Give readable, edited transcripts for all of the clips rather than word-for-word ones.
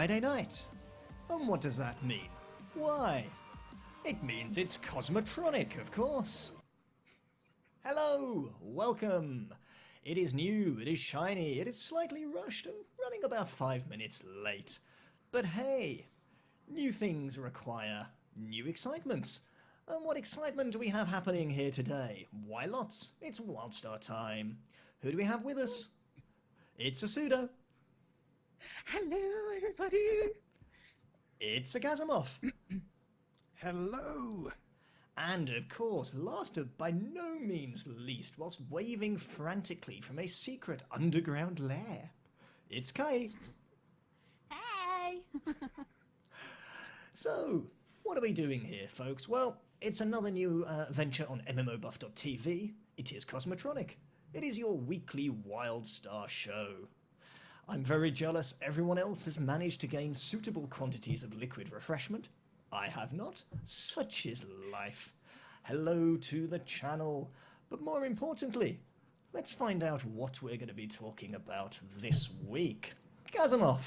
Friday night. And what does that mean? Why? It means it's Cosmotronic, of course. Hello, welcome. It is new, it is shiny, it is slightly rushed and running about 5 minutes late. But hey, new things require new excitements. And what excitement do we have happening here today? Why lots, it's WildStar time. Who do we have with us? It's a pseudo. Hello, everybody. It's a Cosmotronic. Hello. And of course, last but by no means least, whilst waving frantically from a secret underground lair, it's Kai. Hey. So, what are we doing here, folks? Well, it's another new venture on MMOBuff.TV. It is Cosmotronic. It is your weekly WildStar show. I'm very jealous everyone else has managed to gain suitable quantities of liquid refreshment. I have not. Such is life. Hello to the channel. But more importantly, let's find out what we're going to be talking about this week. Cosmotronic.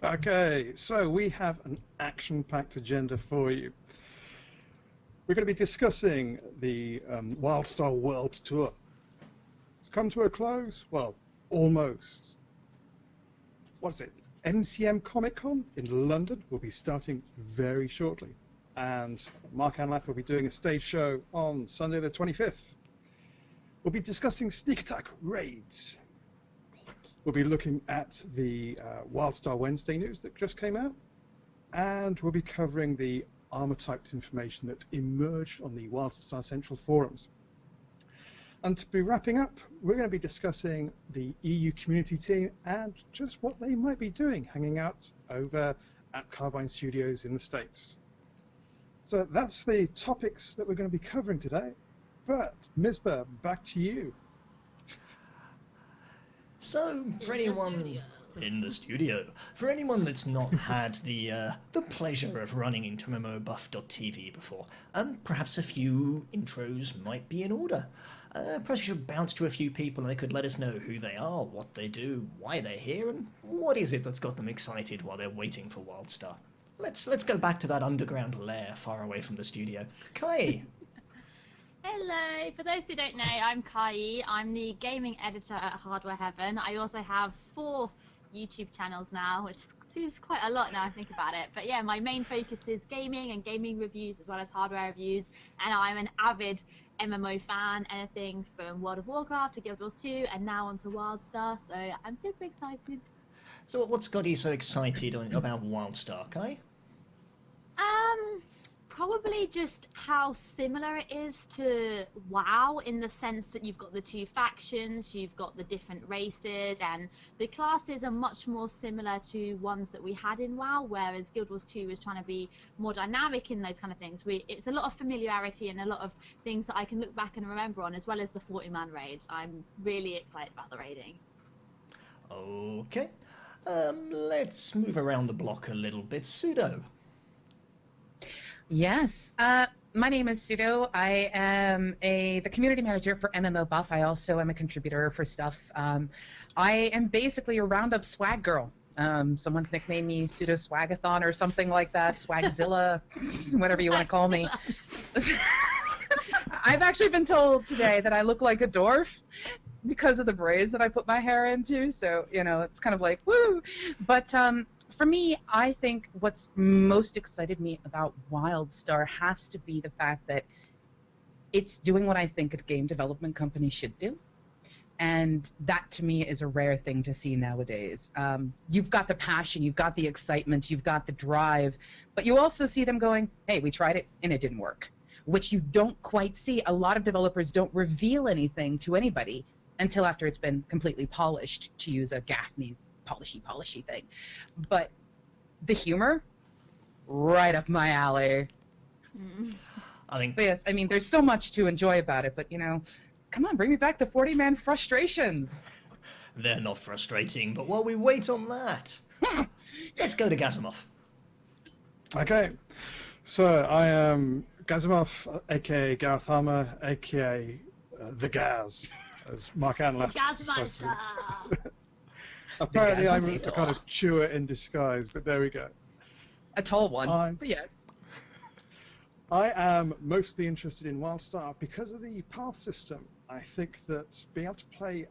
Okay, so we have an action-packed agenda for you. We're going to be discussing the WildStar World Tour. It's come to a close? Well, almost. What's it? MCM Comic Con in London will be starting very shortly. And Mark Anlath will be doing a stage show on Sunday the 25th. We'll be discussing Sneak Attack raids. We'll be looking at the WildStar Wednesday news that just came out. And we'll be covering the armor types information that emerged on the WildStar Central forums. And to be wrapping up, we're going to be discussing the EU community team and just what they might be doing hanging out over at Carbine Studios in the States. So that's the topics that we're going to be covering today. But, Misbah, back to you. So, for anyone in the studio, for anyone that's not had the pleasure of running into MMOBuff.TV before, perhaps a few intros might be in order. Perhaps you should bounce to a few people and they could let us know who they are, what they do, why they're here, and what is it that's got them excited while they're waiting for WildStar. Let's go back to that underground lair far away from the studio. Kai! Hello. For those who don't know, I'm Kai. I'm the gaming editor at Hardware Heaven. I also have 4 YouTube channels now, which seems quite a lot now I think about it. But yeah, my main focus is gaming and gaming reviews as well as hardware reviews. And I'm an avid MMO fan, anything from World of Warcraft to Guild Wars 2 and now onto WildStar. So I'm super excited. So what's got you so excited about WildStar, Kai? Probably just how similar it is to WoW in the sense that you've got the 2 factions, you've got the different races, and the classes are much more similar to ones that we had in WoW, whereas Guild Wars 2 was trying to be more dynamic in those kind of things. It's a lot of familiarity and a lot of things that I can look back and remember on, as well as the 40-man raids. I'm really excited about the raiding. Okay. Let's move around the block a little bit. Pseudo. Yes, my name is Pseudo. I am the community manager for MMOBuff. I also am a contributor for stuff. I am basically a roundup swag girl. Someone's nicknamed me Pseudo Swagathon or something like that, Swagzilla, whatever you want to call me. I've actually been told today that I look like a dwarf because of the braids that I put my hair into, so, you know, it's kind of like, woo! But, for me, I think what's most excited me about WildStar has to be the fact that it's doing what I think a game development company should do. And that, to me, is a rare thing to see nowadays. You've got the passion, you've got the excitement, you've got the drive, but you also see them going, hey, we tried it and it didn't work, which you don't quite see. A lot of developers don't reveal anything to anybody until after it's been completely polished, to use a Gaffney polishy thing. But the humor, right up my alley. But yes, I mean, there's so much to enjoy about it, but, you know, come on, bring me back the 40-man frustrations. They're not frustrating, but while we wait on that, let's go to Cosmotronic. Okay, so I am Cosmotronic, aka Gareth Armour, aka the Gaz, as Mark Anlath says to me. Apparently, I'm Gazzy. a kind of chewer in disguise, but there we go. A tall one, I'm- but yes. I am mostly interested in WildStar because of the path system. I think that being able to play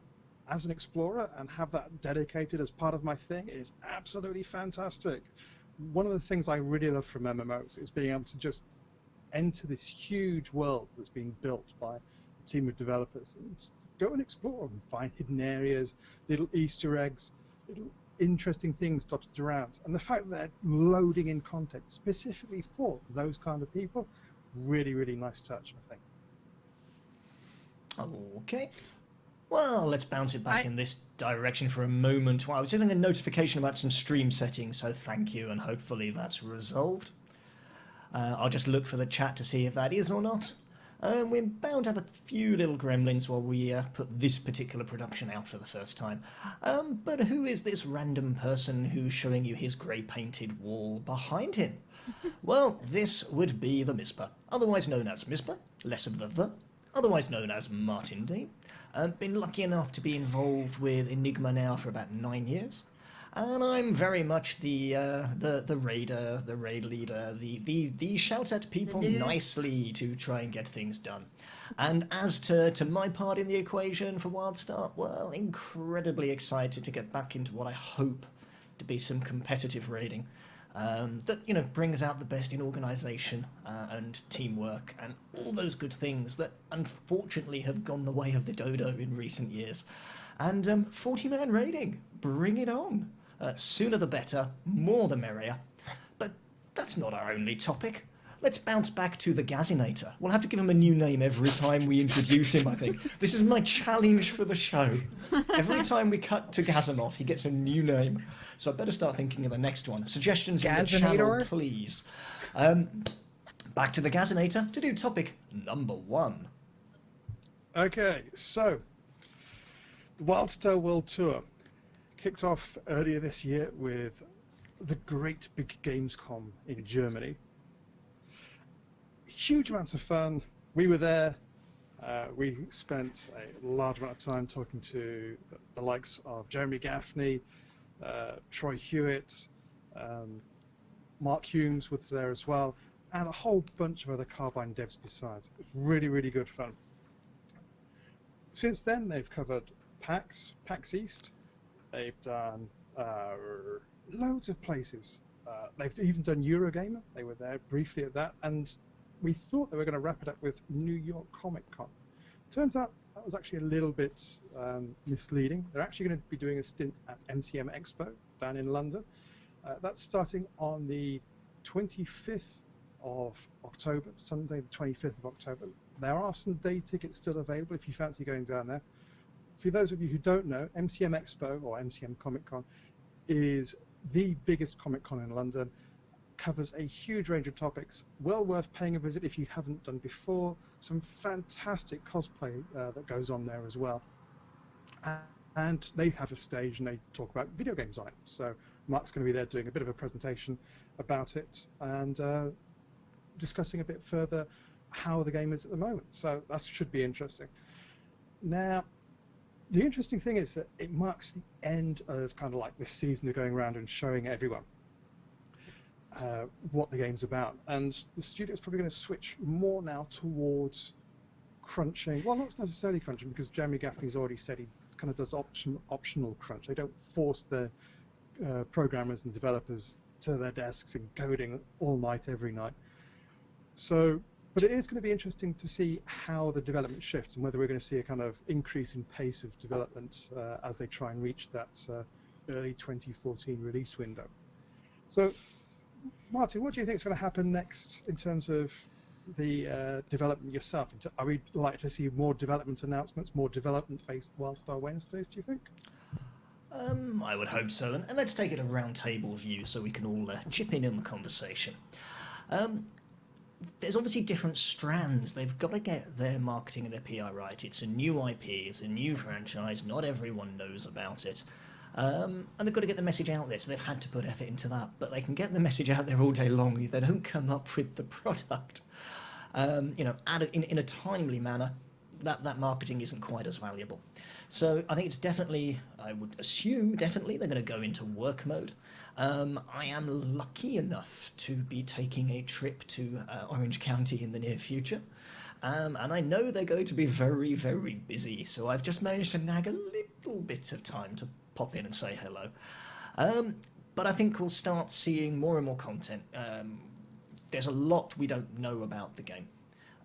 as an explorer and have that dedicated as part of my thing is absolutely fantastic. One of the things I really love from MMOs is being able to just enter this huge world that's being built by a team of developers and go and explore and find hidden areas, little Easter eggs, little interesting things dotted around. And the fact that they're loading in content specifically for those kind of people, really, really nice touch, I think. Okay. Well, let's bounce it back in this direction for a moment. Well, I was getting a notification about some stream settings, so thank you, and hopefully that's resolved. I'll just look for the chat to see if that is or not. We're bound to have a few little gremlins while we put this particular production out for the first time. But who is this random person who's showing you his grey-painted wall behind him? Well, this would be the Misper, otherwise known as Misper, less of the, otherwise known as Martin D. Been lucky enough to be involved with Enigma now for about 9 years. And I'm very much the raider, the raid leader, the shout at people nicely to try and get things done. And as to my part in the equation for WildStar, well, incredibly excited to get back into what I hope to be some competitive raiding that, you know, brings out the best in organisation and teamwork and all those good things that unfortunately have gone the way of the dodo in recent years. And 40-man raiding, bring it on. Sooner the better, more the merrier. But that's not our only topic. Let's bounce back to the Gazinator. We'll have to give him a new name every time we introduce him, I think. This is my challenge for the show. Every time we cut to Gazanov, he gets a new name. So I better start thinking of the next one. Suggestions in the channel, please. Back to the Gazinator to do topic number 1. Okay, so the WildStar World Tour kicked off earlier this year with the great big Gamescom in Germany. Huge amounts of fun. We were there. We spent a large amount of time talking to the likes of Jeremy Gaffney, Troy Hewitt, Mark Humes was there as well, and a whole bunch of other Carbine devs besides. It was really, really good fun. Since then, they've covered PAX East. They've done loads of places. They've even done Eurogamer. They were there briefly at that, and we thought they were going to wrap it up with New York Comic Con. Turns out that was actually a little bit misleading. They're actually going to be doing a stint at MCM Expo down in London. That's starting on the 25th of October, Sunday the 25th of October. There are some day tickets still available if you fancy going down there. For those of you who don't know, MCM Expo, or MCM Comic Con, is the biggest Comic Con in London. Covers a huge range of topics, well worth paying a visit if you haven't done before. Some fantastic cosplay that goes on there as well. And they have a stage and they talk about video games on it. So Mark's going to be there doing a bit of a presentation about it and discussing a bit further how the game is at the moment. So that should be interesting. Now, the interesting thing is that it marks the end of kind of like this season of going around and showing everyone what the game's about, and the studio's probably going to switch more now towards crunching. Well, not necessarily crunching, because Jeremy Gaffney's already said he kind of does optional crunch. They don't force the programmers and developers to their desks and coding all night every night. So, but it is going to be interesting to see how the development shifts and whether we're going to see a kind of increase in pace of development as they try and reach that early 2014 release window. So, Martin, what do you think is going to happen next in terms of the development yourself? Are we likely to see more development announcements, more development-based WildStar Wednesdays, do you think? I would hope so. And let's take it a round table view so we can all chip in the conversation. There's obviously different strands. They've got to get their marketing and their PR right. It's a new IP, it's a new franchise. Not everyone knows about it. And they've got to get the message out there, so they've had to put effort into that. But they can get the message out there all day long if they don't come up with the product, you know, in a timely manner. that marketing isn't quite as valuable. So I think it's definitely, I would assume, definitely they're going to go into work mode. I am lucky enough to be taking a trip to Orange County in the near future. And I know they're going to be very, very busy, so I've just managed to nag a little bit of time to pop in and say hello. But I think we'll start seeing more and more content. There's a lot we don't know about the game.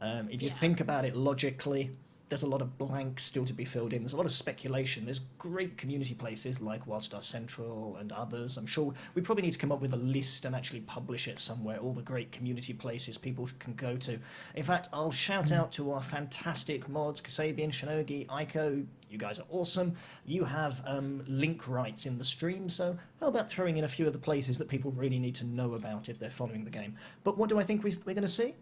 If you think about it logically, there's a lot of blanks still to be filled in. There's a lot of speculation. There's great community places like WildStar Central and others. I'm sure we probably need to come up with a list and actually publish it somewhere, all the great community places people can go to. In fact, I'll shout out to our fantastic mods, Kasabian, Shinogi, Aiko. You guys are awesome. You have link rights in the stream, so how about throwing in a few of the places that people really need to know about if they're following the game? But what do I think we're going to see?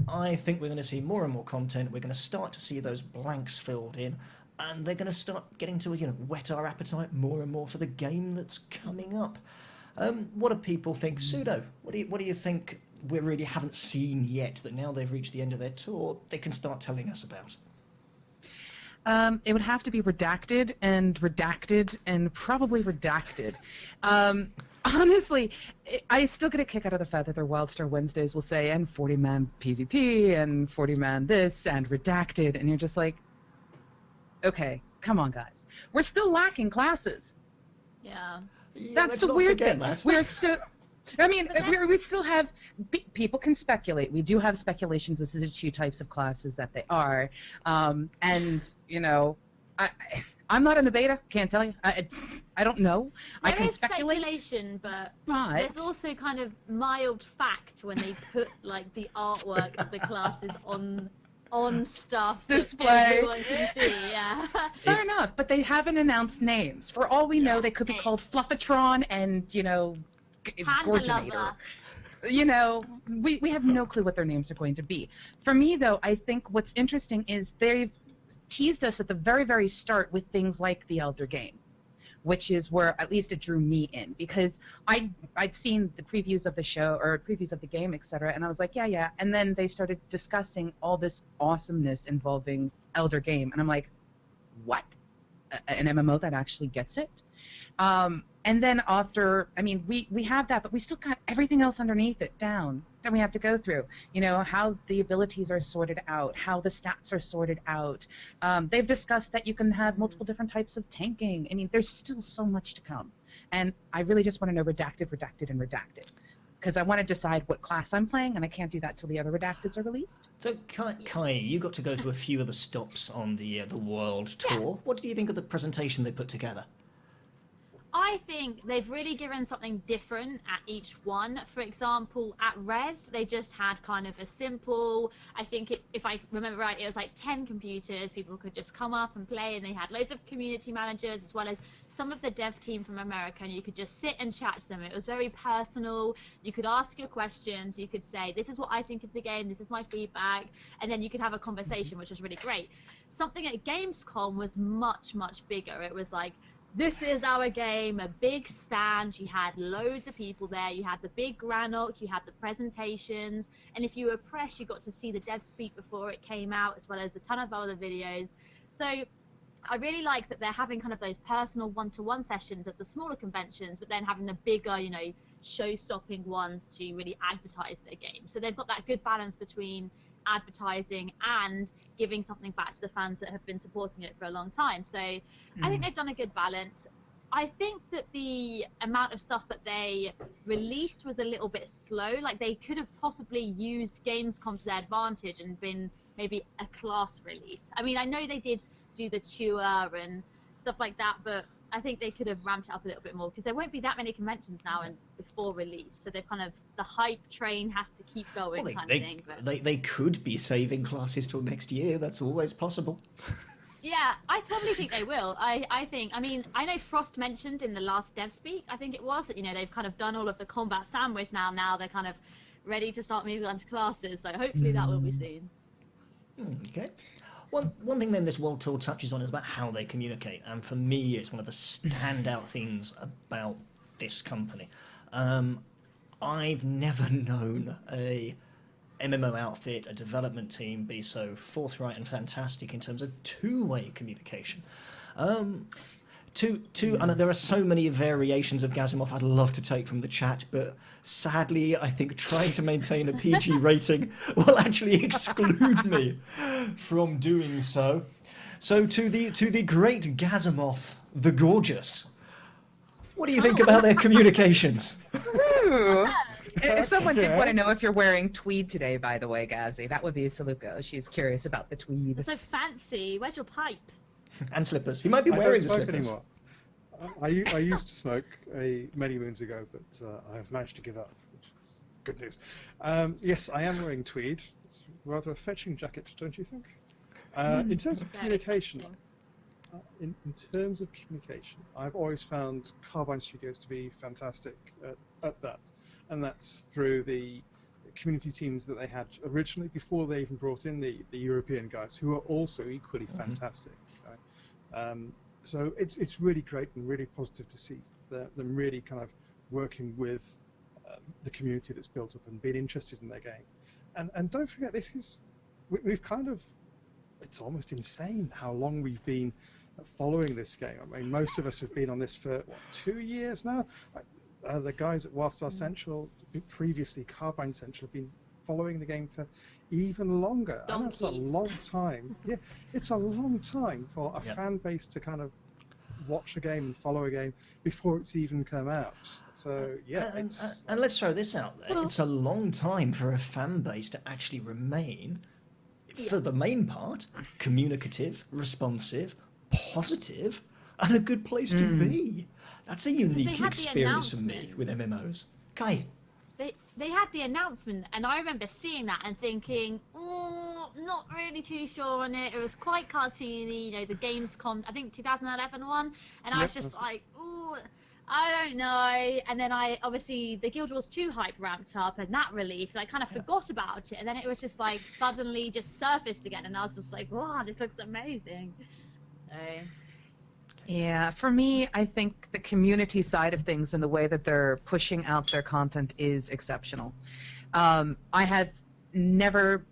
I think we're going to see more and more content. We're going to start to see those blanks filled in, and they're going to start getting to whet our appetite more and more for the game that's coming up. What do people think? Pseudo, what do you think we really haven't seen yet that now they've reached the end of their tour, they can start telling us about? It would have to be redacted and probably redacted. Honestly, I still get a kick out of the fact that their WildStar Wednesdays will say, and 40-man PvP, and 40-man this, and redacted, and you're just like, okay, come on, guys. We're still lacking classes. Yeah. That's the weird thing. We're so... I mean, we still have... People can speculate. We do have speculations as to the two types of classes that they are. And, I'm not in the beta. Can't tell you. I don't know. I can speculate. There is speculation, but there's also kind of mild fact when they put like the artwork of the classes on stuff display. Everyone can see. Yeah. Fair enough, but they haven't announced names. For all we know, they could be called Fluffatron and Gorginator. We have no clue what their names are going to be. For me, though, I think what's interesting is they've teased us at the very, very start with things like the Elder game, which is where at least it drew me in, because I'd seen the previews of the show or previews of the game, etc., and I was like, yeah. And then they started discussing all this awesomeness involving Elder game, and I'm like, what? An MMO that actually gets it? And then after, we have that, but we still got everything else underneath it down that we have to go through. How the abilities are sorted out, how the stats are sorted out. They've discussed that you can have multiple different types of tanking. There's still so much to come. And I really just want to know redacted, and redacted. Because I want to decide what class I'm playing, and I can't do that till the other redacteds are released. So, Kai, you got to go to a few of the stops on the world tour. Yeah. What do you think of the presentation they put together? I think they've really given something different at each one. For example, at Res, they just had kind of a simple, I think if I remember right, it was like 10 computers. People could just come up and play, and they had loads of community managers as well as some of the dev team from America, and you could just sit and chat to them. It was very personal. You could ask your questions. You could say, this is what I think of the game. This is my feedback. And then you could have a conversation, which was really great. Something at Gamescom was much, much bigger. It was like, this is our game, a big stand. You had loads of people there. You had the big Granok, you had the presentations, and if you were press, you got to see the dev speak before it came out, as well as a ton of other videos. So I really like that they're having kind of those personal one-to-one sessions at the smaller conventions, but then having the bigger, show-stopping ones to really advertise their game. So they've got that good balance between advertising and giving something back to the fans that have been supporting it for a long time. So I think they've done a good balance. I think that the amount of stuff that they released was a little bit slow. Like, they could have possibly used Gamescom to their advantage and been maybe a class release. I know they did do the tour and stuff like that, but I think they could have ramped it up a little bit more, because there won't be that many conventions now and before release. So they've the hype train has to keep going, kind of thing. But they could be saving classes till next year. That's always possible. Yeah, I probably think they will. I think, I know Frost mentioned in the last dev speak, I think it was, that, they've kind of done all of the combat sandwich now. Now they're kind of ready to start moving on to classes. So hopefully that will be soon. Okay. One thing then this World Tour touches on is about how they communicate, and for me it's one of the standout things about this company. I've never known a MMO outfit, a development team be so forthright and fantastic in terms of two-way communication. I know there are so many variations of Gazimov I'd love to take from the chat, but sadly, I think trying to maintain a PG rating will actually exclude me from doing so. So to the great Gazimov, the Gorgeous, what do you think about their communications? Ooh. If someone did want to know if you're wearing tweed today, by the way, Gazi, that would be Saluko. She's curious about the tweed. It's so fancy. Where's your pipe? And slippers. He might be I wearing don't the smoke slippers. anymore. I used to smoke many moons ago, but I have managed to give up, which is good news. Yes, I am wearing tweed. It's rather a fetching jacket, don't you think? In terms of communication, I've always found Carbine Studios to be fantastic at that, and that's through the community teams that they had originally before they even brought in the European guys, who are also equally fantastic. So it's really great and really positive to see them really kind of working with the community that's built up and being interested in their game. And don't forget, we've kind of, it's almost insane how long we've been following this game. I mean, most of us have been on this for, what, 2 years now? The guys at WildStar Central, previously Carbine Central, have been following the game for even longer. And that's a long time. Yeah, it's a long time for a fan base to kind of watch a game and follow a game before it's even come out. So, yeah. And let's throw this out there. It's a long time for a fan base to actually remain, for the main part, communicative, responsive, positive, and a good place to be. That's a unique experience for me with MMOs. Kai? They had the announcement, and I remember seeing that and thinking, oh, not really too sure on it. It was quite cartoony, you know, the Gamescom, I think 2011 one, and I was just like, oh, I don't know. And then obviously, the Guild Wars 2 hype ramped up, and that released, and I kind of forgot about it, and then it was just like suddenly just surfaced again, and I was just like, wow, this looks amazing. So... Yeah, for me, I think the community side of things and the way that they're pushing out their content is exceptional. I have never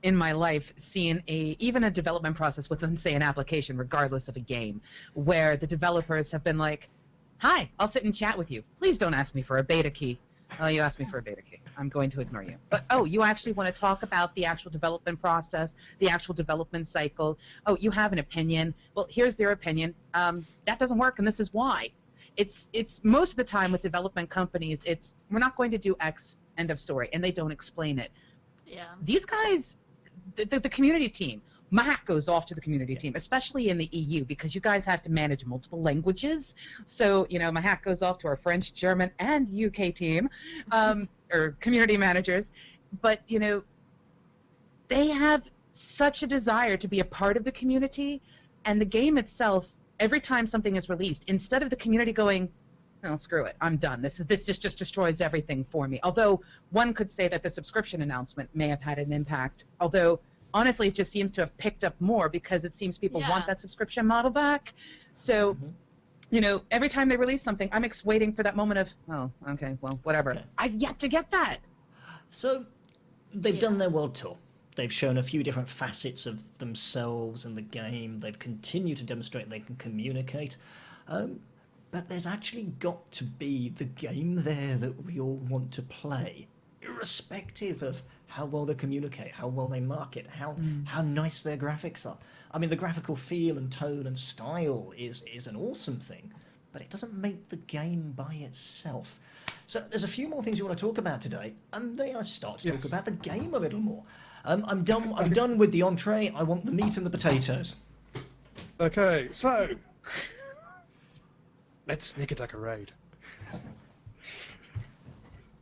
in my life seen even a development process within, say, an application, regardless of a game, where the developers have been like, hi, I'll sit and chat with you. Please don't ask me for a beta key. Oh, you asked me for a beta key. I'm going to ignore you. But, oh, you actually want to talk about the actual development process, the actual development cycle. Oh, you have an opinion. Well, here's their opinion. That doesn't work, and this is why. It's most of the time with development companies, we're not going to do X, end of story, and they don't explain it. Yeah. These guys, the community team, my hat goes off to the community team, especially in the EU, because you guys have to manage multiple languages. So, you know, my hat goes off to our French, German, and UK team, or community managers. But, you know, they have such a desire to be a part of the community, and the game itself, every time something is released, instead of the community going, oh, screw it, I'm done. This just destroys everything for me. Although one could say that the subscription announcement may have had an impact, although honestly, it just seems to have picked up more because it seems people want that subscription model back. So, you know, every time they release something, I'm waiting for that moment of, oh, okay, well, whatever. Okay. I've yet to get that. So, they've done their world tour. They've shown a few different facets of themselves and the game. They've continued to demonstrate they can communicate. But there's actually got to be the game there that we all want to play, irrespective of how well they communicate, how well they market, how nice their graphics are. I mean, the graphical feel and tone and style is an awesome thing, but it doesn't make the game by itself. So there's a few more things you want to talk about today, and then I start to talk about the game a little more. I'm done with the entree. I want the meat and the potatoes. Okay, so let's sneak attack a raid.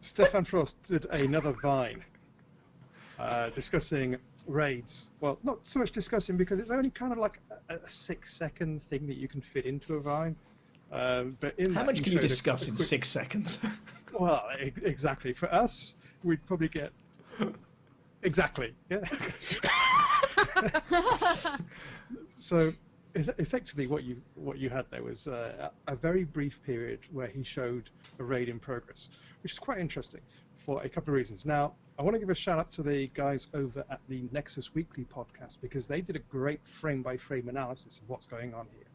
Stefan Frost did another Vine discussing raids. Well, not so much discussing because it's only kind of like a 6-second thing that you can fit into a Vine. But in how much can you discuss in 6 seconds? Well, exactly. For us, we'd probably get exactly. Yeah. So effectively what you had there was a very brief period where he showed a raid in progress, which is quite interesting for a couple of reasons. Now, I want to give a shout out to the guys over at the Nexus Weekly podcast, because they did a great frame-by-frame analysis of what's going on here.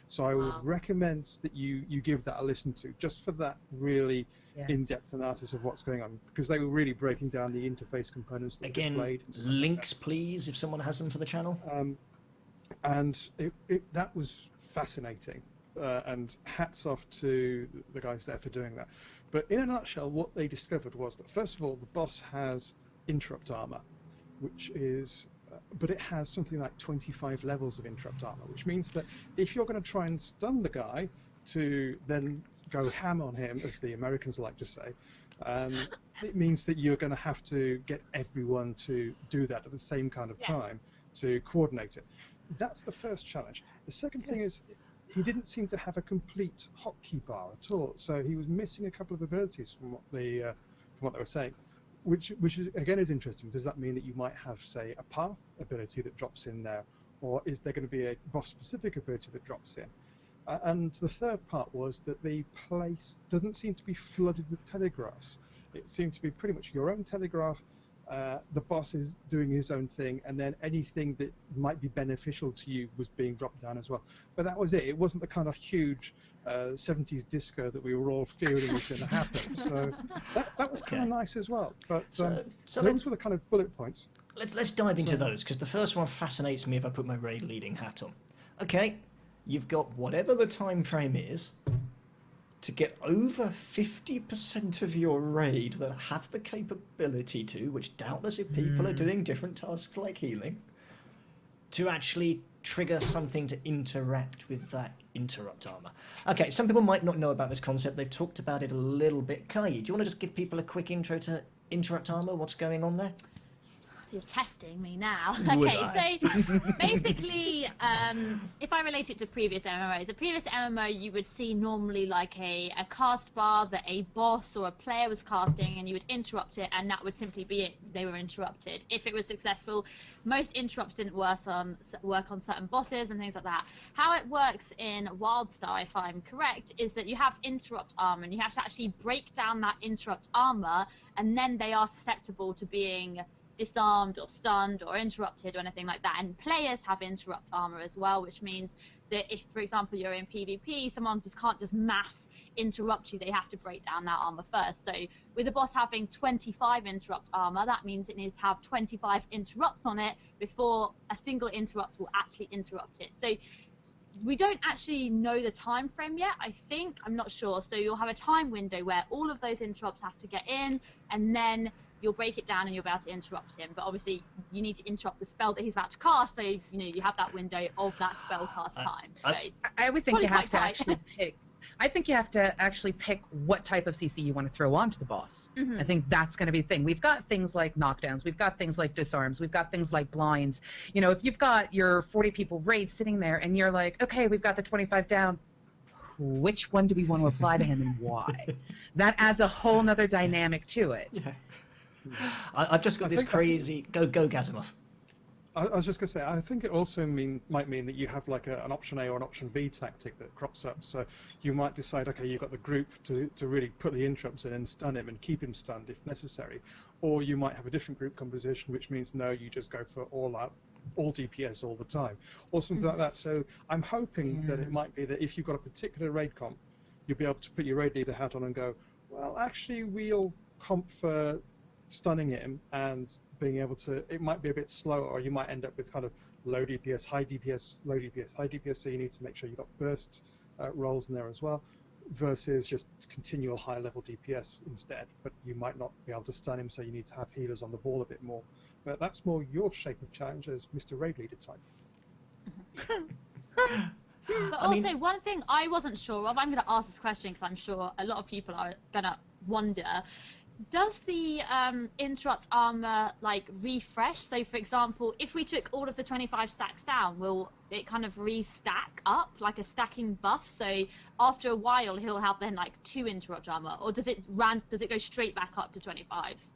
So I would recommend that you give that a listen to, just for that really in-depth analysis of what's going on, because they were really breaking down the interface components that were displayed. Again, links, please, if someone has them for the channel. And that was fascinating, and hats off to the guys there for doing that. But in a nutshell, what they discovered was that, first of all, the boss has interrupt armor, which is, but it has something like 25 levels of interrupt armor, which means that if you're going to try and stun the guy to then go ham on him, as the Americans like to say, it means that you're going to have to get everyone to do that at the same kind of time to coordinate it. That's the first challenge. The second thing is, he didn't seem to have a complete hotkey bar at all, so he was missing a couple of abilities from what they were saying, which is, again, is interesting. Does that mean that you might have, say, a path ability that drops in there, or is there going to be a boss-specific ability that drops in? And the third part was that the place doesn't seem to be flooded with telegraphs. It seemed to be pretty much your own telegraph. The boss is doing his own thing, and then anything that might be beneficial to you was being dropped down as well. But that was it. It wasn't the kind of huge 70s disco that we were all fearing was going to happen. So that was kind of nice as well. But so those were the kind of bullet points. Let's dive into those, because the first one fascinates me if I put my raid leading hat on. Okay, you've got whatever the time frame is to get over 50% of your raid that have the capability to, which doubtless if people are doing different tasks like healing, to actually trigger something to interact with that interrupt armor. Okay, some people might not know about this concept. They've talked about it a little bit. Kai, do you want to just give people a quick intro to interrupt armor? What's going on there? You're testing me now. Okay, so basically, if I relate it to previous MMOs, a previous MMO you would see normally like a cast bar that a boss or a player was casting, and you would interrupt it, and that would simply be it. They were interrupted. If it was successful, most interrupts didn't work on certain bosses and things like that. How it works in WildStar, if I'm correct, is that you have interrupt armor, and you have to actually break down that interrupt armor, and then they are susceptible to being disarmed or stunned or interrupted or anything like that. And players have interrupt armor as well, which means that if, for example, you're in PvP, someone just can't just mass interrupt you. They have to break down that armor first. So with the boss having 25 interrupt armor, that means it needs to have 25 interrupts on it before a single interrupt will actually interrupt it. So we don't actually know the time frame yet, I think. I'm not sure. So you'll have a time window where all of those interrupts have to get in, and then you'll break it down and you'll be able to interrupt him. But obviously you need to interrupt the spell that he's about to cast, so you have that window of that spell cast time. I would think you have to actually pick. I think you have to actually pick what type of CC you want to throw onto the boss. I think that's going to be the thing. We've got things like knockdowns, we've got things like disarms, we've got things like blinds. If you've got your 40 people raid sitting there and you're like, okay, we've got the 25 down, which one do we want to apply to him and why? That adds a whole nother dynamic to it. Yeah. I've just got this crazy... Go Gazimov. I was just going to say, I think it also might mean that you have like an option A or an option B tactic that crops up. So you might decide, okay, you've got the group to really put the interrupts in and stun him and keep him stunned if necessary. Or you might have a different group composition, which means, no, you just go for all DPS all the time, or something like that. So I'm hoping that it might be that if you've got a particular raid comp, you'll be able to put your raid leader hat on and go, well, actually, we'll comp for stunning him and being able to, it might be a bit slower, or you might end up with kind of low DPS, high DPS, low DPS, high DPS, so you need to make sure you've got burst rolls in there as well, versus just continual high level DPS instead, but you might not be able to stun him, so you need to have healers on the ball a bit more. But that's more your shape of challenge as Mr. Raid Leader type. But also, one thing I wasn't sure of, I'm going to ask this question because I'm sure a lot of people are going to wonder, does the interrupt armor refresh? So for example, if we took all of the 25 stacks down, will it kind of re-stack up like a stacking buff? So after a while he'll have then 2 interrupt armor, or does it go straight back up to 25?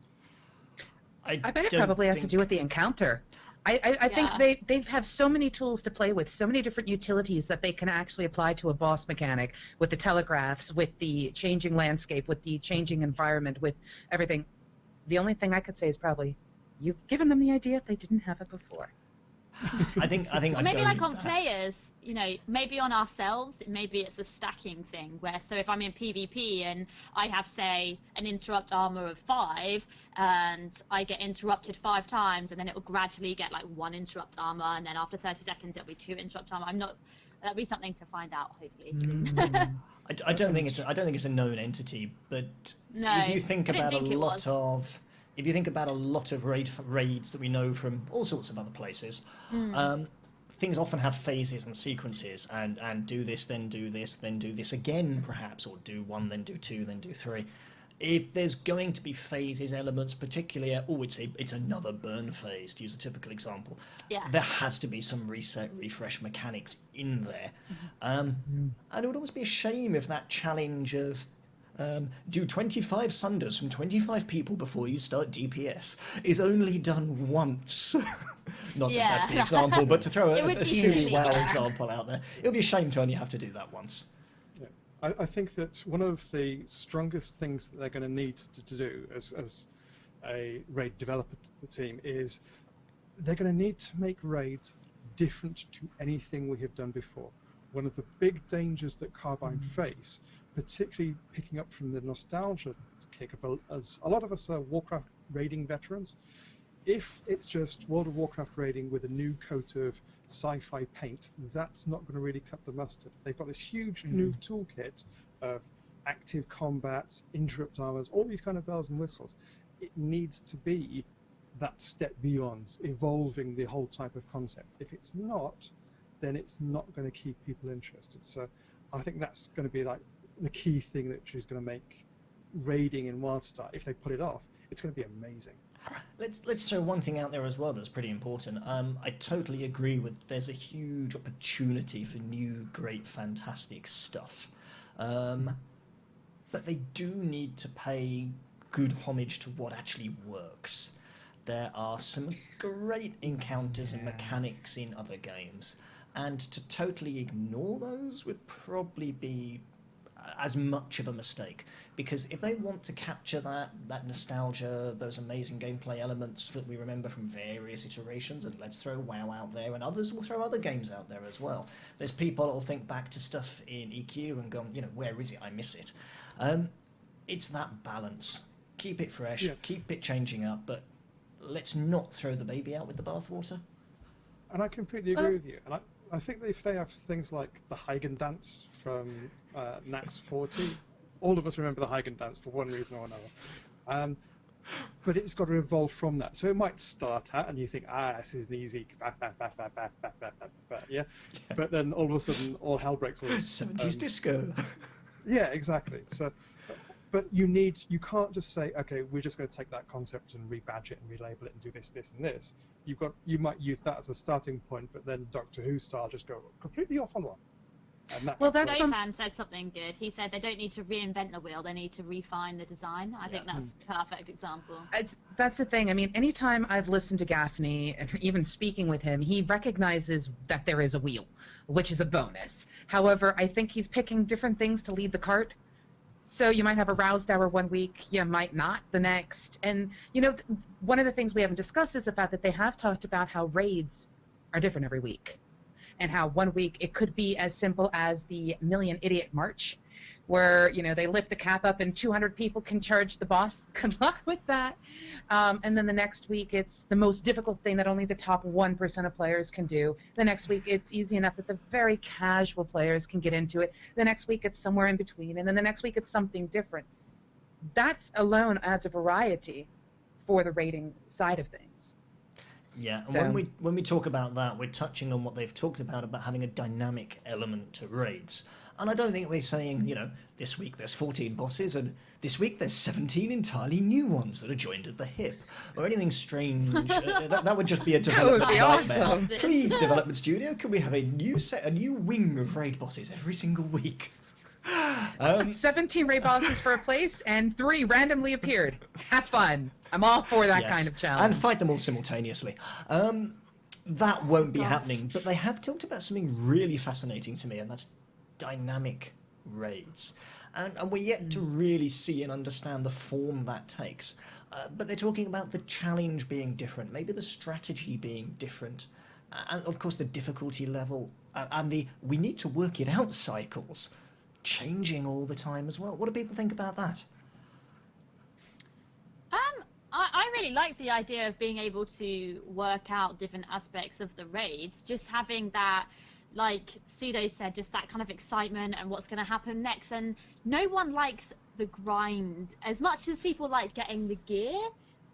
I bet it probably has to do with the encounter. I think they have so many tools to play with, so many different utilities that they can actually apply to a boss mechanic with the telegraphs, with the changing landscape, with the changing environment, with everything. The only thing I could say is probably you've given them the idea if they didn't have it before. I think I'd Maybe go like with on that. players, maybe on ourselves, maybe it's a stacking thing where, so if I'm in PvP and I have, say, an interrupt armor of 5 and I get interrupted 5 times, and then it will gradually get like 1 interrupt armor, and then after 30 seconds it'll be 2 interrupt armor. That'll be something to find out, hopefully. I don't think it's a known entity, but No, if you think I didn't about think it was. if you think about a lot of raids that we know from all sorts of other places, things often have phases and sequences, and do this, then do this, then do this again, perhaps, or do 1, then do 2, then do 3. If there's going to be phases, elements, particularly, it's another burn phase, to use a typical example. Yeah. There has to be some reset, refresh mechanics in there. And it would always be a shame if that challenge of do 25 sunders from 25 people before you start DPS is only done once. Not that that's the example, but to throw a silly WoW example out there, it would be a shame to only have to do that once. Yeah. I think that one of the strongest things that they're going to need to do as a raid developer team is they're going to need to make raids different to anything we have done before. One of the big dangers that Carbine face, particularly picking up from the nostalgia kick of, as a lot of us are Warcraft raiding veterans, if it's just World of Warcraft raiding with a new coat of sci-fi paint, that's not going to really cut the mustard. They've got this huge new toolkit of active combat, interrupt armors, all these kind of bells and whistles. It needs to be that step beyond, evolving the whole type of concept. If it's not, then it's not going to keep people interested. So I think that's going to be like the key thing that is going to make raiding in WildStar, if they put it off, it's going to be amazing. Let's throw one thing out there as well that's pretty important. I totally agree with there's a huge opportunity for new, great, fantastic stuff. But they do need to pay good homage to what actually works. There are some great encounters and mechanics in other games, and to totally ignore those would probably be as much of a mistake, because if they want to capture that nostalgia, those amazing gameplay elements that we remember from various iterations, and let's throw WoW out there, and others will throw other games out there as well. There's people that will think back to stuff in EQ and go, where is it? I miss it. It's that balance. Keep it fresh, keep it changing up, but let's not throw the baby out with the bathwater. And I completely agree with you. And I think if they have things like the Hagen dance from Nats 40, all of us remember the Hagen dance for one reason or another. But it's got to evolve from that. So it might start out and you think, this is an easy, yeah. But then all of a sudden, all hell breaks loose. 70s disco. Yeah, exactly. So, but you can't just say, okay, we're just going to take that concept and rebadge it and relabel it and do this, this, and this. You might use that as a starting point, but then Doctor Who style just go completely off on one. Well, fan said something good. He said they don't need to reinvent the wheel; they need to refine the design. I think that's a perfect example. That's the thing. I mean, anytime I've listened to Gaffney, even speaking with him, he recognizes that there is a wheel, which is a bonus. However, I think he's picking different things to lead the cart. So you might have a roused hour one week, you might not the next. And, one of the things we haven't discussed is the fact that they have talked about how raids are different every week. And how one week it could be as simple as the Million Idiot March, where, they lift the cap up and 200 people can charge the boss. Good luck with that. And then the next week it's the most difficult thing that only the top 1% of players can do. The next week it's easy enough that the very casual players can get into it. The next week it's somewhere in between. And then the next week it's something different. That alone adds a variety for the rating side of things. Yeah, and when we talk about that, we're touching on what they've talked about having a dynamic element to raids. And I don't think we're saying, this week there's 14 bosses, and this week there's 17 entirely new ones that are joined at the hip, or anything strange. That would just be a development nightmare. Awesome. Please, development studio, can we have a new wing of raid bosses every single week? 17 raid bosses for a place, and 3 randomly appeared. Have fun. I'm all for that kind of challenge. And fight them all simultaneously. That won't be Gosh. happening, but they have talked about something really fascinating to me, and that's dynamic raids. And we're yet to really see and understand the form that takes. But they're talking about the challenge being different, maybe the strategy being different, and of course the difficulty level, and the we need to work it out cycles changing all the time as well. What do people think about that? I really like the idea of being able to work out different aspects of the raids, just having that, like Pseudo said, just that kind of excitement and what's going to happen next. And no one likes the grind as much as people like getting the gear.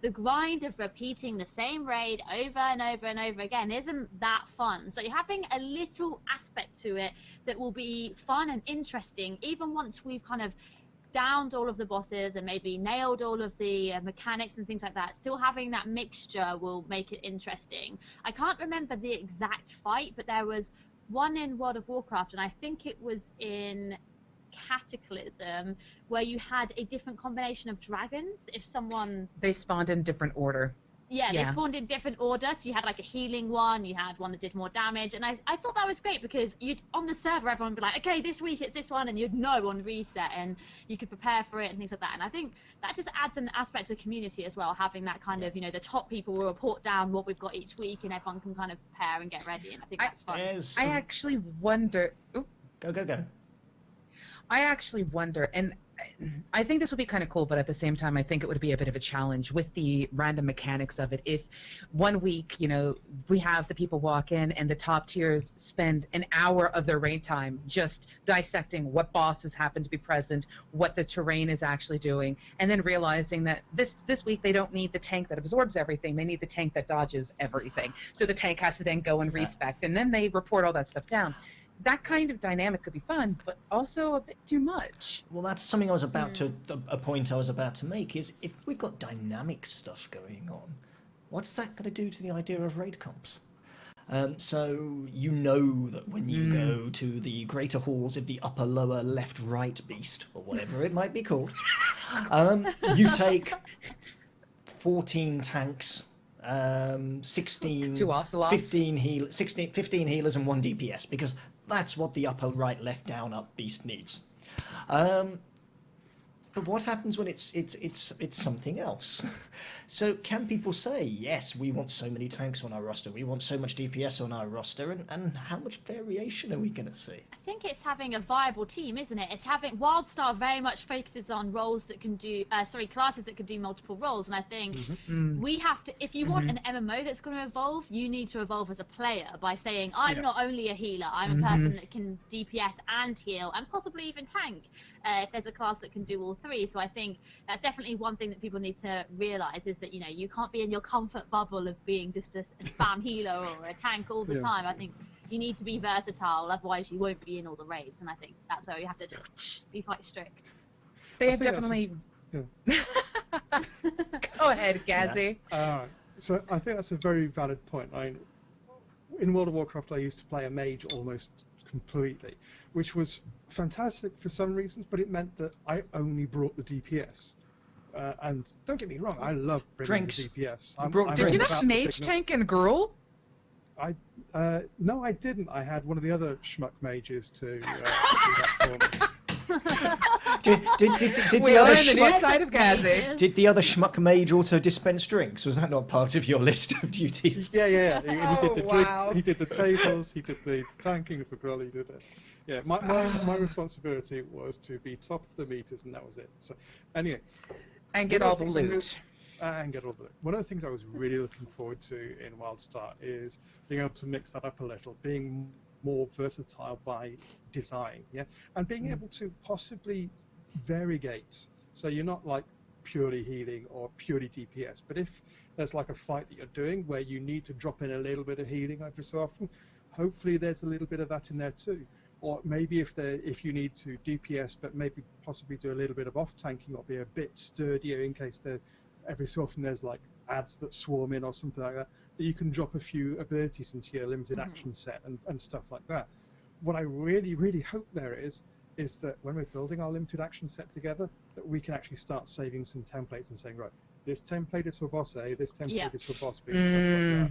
The grind of repeating the same raid over and over and over again isn't that fun. So you're having a little aspect to it that will be fun and interesting, even once we've kind of downed all of the bosses and maybe nailed all of the mechanics and things like that. Still having that mixture will make it interesting. I can't remember the exact fight, but there was one in World of Warcraft, and I think it was in Cataclysm, where you had a different combination of dragons. If someone... They spawned in different order. Yeah, they spawned in different order. So you had like a healing one, you had one that did more damage, and I thought that was great because you'd on the server everyone would be like, okay, this week it's this one, and you'd know on reset, and you could prepare for it and things like that. And I think that just adds an aspect to the community as well, having that kind of, you know, the top people will report down what we've got each week, and everyone can kind of prepare and get ready. And I think that's fun. I actually wonder. Oop, Go. I actually wonder, and I think this would be kind of cool, but at the same time, I think it would be a bit of a challenge with the random mechanics of it. If 1 week, you know, we have the people walk in and the top tiers spend an hour of their raid time just dissecting what bosses happen to be present, what the terrain is actually doing, and then realizing that this week they don't need the tank that absorbs everything. They need the tank that dodges everything. So the tank has to then go and respec, and then they report all that stuff down. That kind of dynamic could be fun, but also a bit too much. Well, that's something I was about to, a point I was about to make, is if we've got dynamic stuff going on, what's that going to do to the idea of raid comps? So you know that when you go to the greater halls of the upper, lower, left, right beast, or whatever it might be called, you take 14 tanks, 16, 2 ocelots, 15 healers and 1 DPS, because that's what the upper, right, left, down, up beast needs. But what happens when it's something else? So can people say, yes, we want so many tanks on our roster, we want so much DPS on our roster, and how much variation are we going to see? I think it's having a viable team, isn't it? It's having WildStar very much focuses on roles that can do, classes that can do multiple roles, and I think we have to, if you want an MMO that's going to evolve, you need to evolve as a player by saying, I'm not only a healer, I'm a person that can DPS and heal, and possibly even tank, if there's a class that can do all three. So I think that's definitely one thing that people need to realise, is that, you know, you can't be in your comfort bubble of being just a spam healer or a tank all the time. I think you need to be versatile, otherwise you won't be in all the raids, and I think that's where you have to be quite strict. They have definitely... Go ahead, Gazzy. So I think that's a very valid point. In World of Warcraft, I used to play a mage almost completely, which was fantastic for some reasons, but it meant that I only brought the DPS. And don't get me wrong, I love bringing the DPS. Did you not mage, tank, and gruel? No, I didn't. I had one of the other schmuck mages to do that for me. Did the other schmuck mage also dispense drinks? Was that not part of your list of duties? Yeah. He did the drinks, he did the tables, he did the tanking for Gruel, he did it. Yeah, my responsibility was to be top of the meters, and that was it. So, anyway. And get all the loot. One of the things I was really looking forward to in WildStar is being able to mix that up a little, being more versatile by design, and being able to possibly variegate. So you're not like purely healing or purely DPS, but if there's like a fight that you're doing where you need to drop in a little bit of healing every so often, hopefully there's a little bit of that in there too. Or maybe if you need to DPS, but maybe possibly do a little bit of off-tanking or be a bit sturdier in case every so often there's like ads that swarm in or something like that, that you can drop a few abilities into your limited action set and stuff like that. What I really, really hope there is that when we're building our limited action set together, that we can actually start saving some templates and saying, right, this template is for boss A, this template is for boss B, and stuff like that.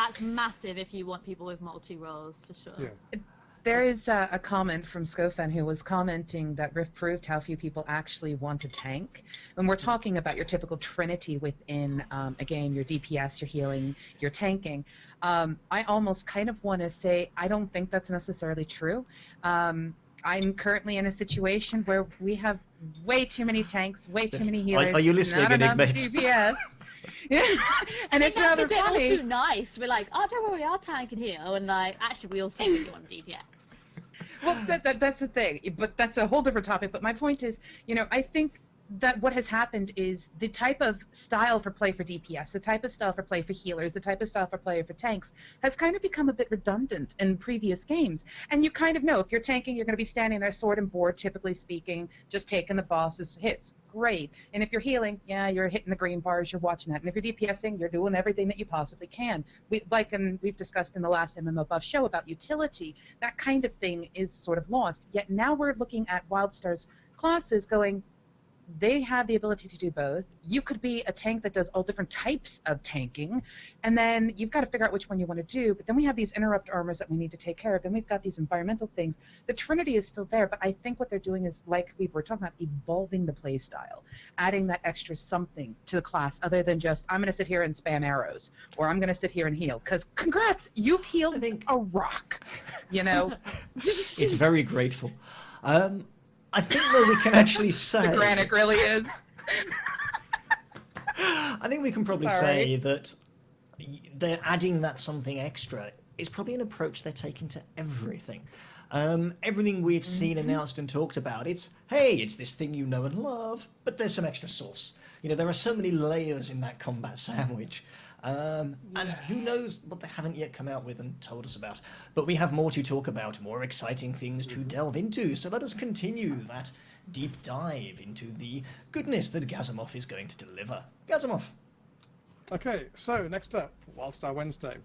That's massive if you want people with multi-roles, for sure. Yeah. There is a comment from Scofen who was commenting that Rift proved how few people actually want to tank. When we're talking about your typical trinity within a game, your DPS, your healing, your tanking, I almost kind of want to say I don't think that's necessarily true. I'm currently in a situation where we have way too many tanks, way too many healers, Are you listening, not enough Enigmates? DPS. And it's rather We're all funny. too nice. We're like, oh, don't worry, I'll tank and heal. And like, actually, we all secretly want DPS. Well, that's the thing, but that's a whole different topic. But my point is, I think that what has happened is the type of style for play for DPS, the type of style for play for healers, the type of style for play for tanks has kind of become a bit redundant in previous games. And you kind of know if you're tanking, you're going to be standing there sword and board, typically speaking, just taking the boss's hits. Great. And if you're healing, yeah, you're hitting the green bars, you're watching that. And if you're DPSing, you're doing everything that you possibly can. We've discussed in the last MMO Buff show about utility, that kind of thing is sort of lost. Yet now we're looking at WildStar's classes going, they have the ability to do both. You could be a tank that does all different types of tanking, and then you've got to figure out which one you want to do. But then we have these interrupt armors that we need to take care of. Then we've got these environmental things. The Trinity is still there, but I think what they're doing is, like we were talking about, evolving the play style, adding that extra something to the class other than just, I'm going to sit here and spam arrows, or I'm going to sit here and heal. Because congrats, you've healed a rock, It's very grateful. I think that we can actually say... The granite really is. I think we can probably say that they're adding that something extra is probably an approach they're taking to everything. Everything we've seen announced and talked about, it's this thing you know and love, but there's some extra sauce. There are so many layers in that combat sandwich. And who knows what they haven't yet come out with and told us about. But we have more to talk about, more exciting things to delve into. So let us continue that deep dive into the goodness that Gazimov is going to deliver. Gazimov. Okay, so next up, WildStar Wednesday.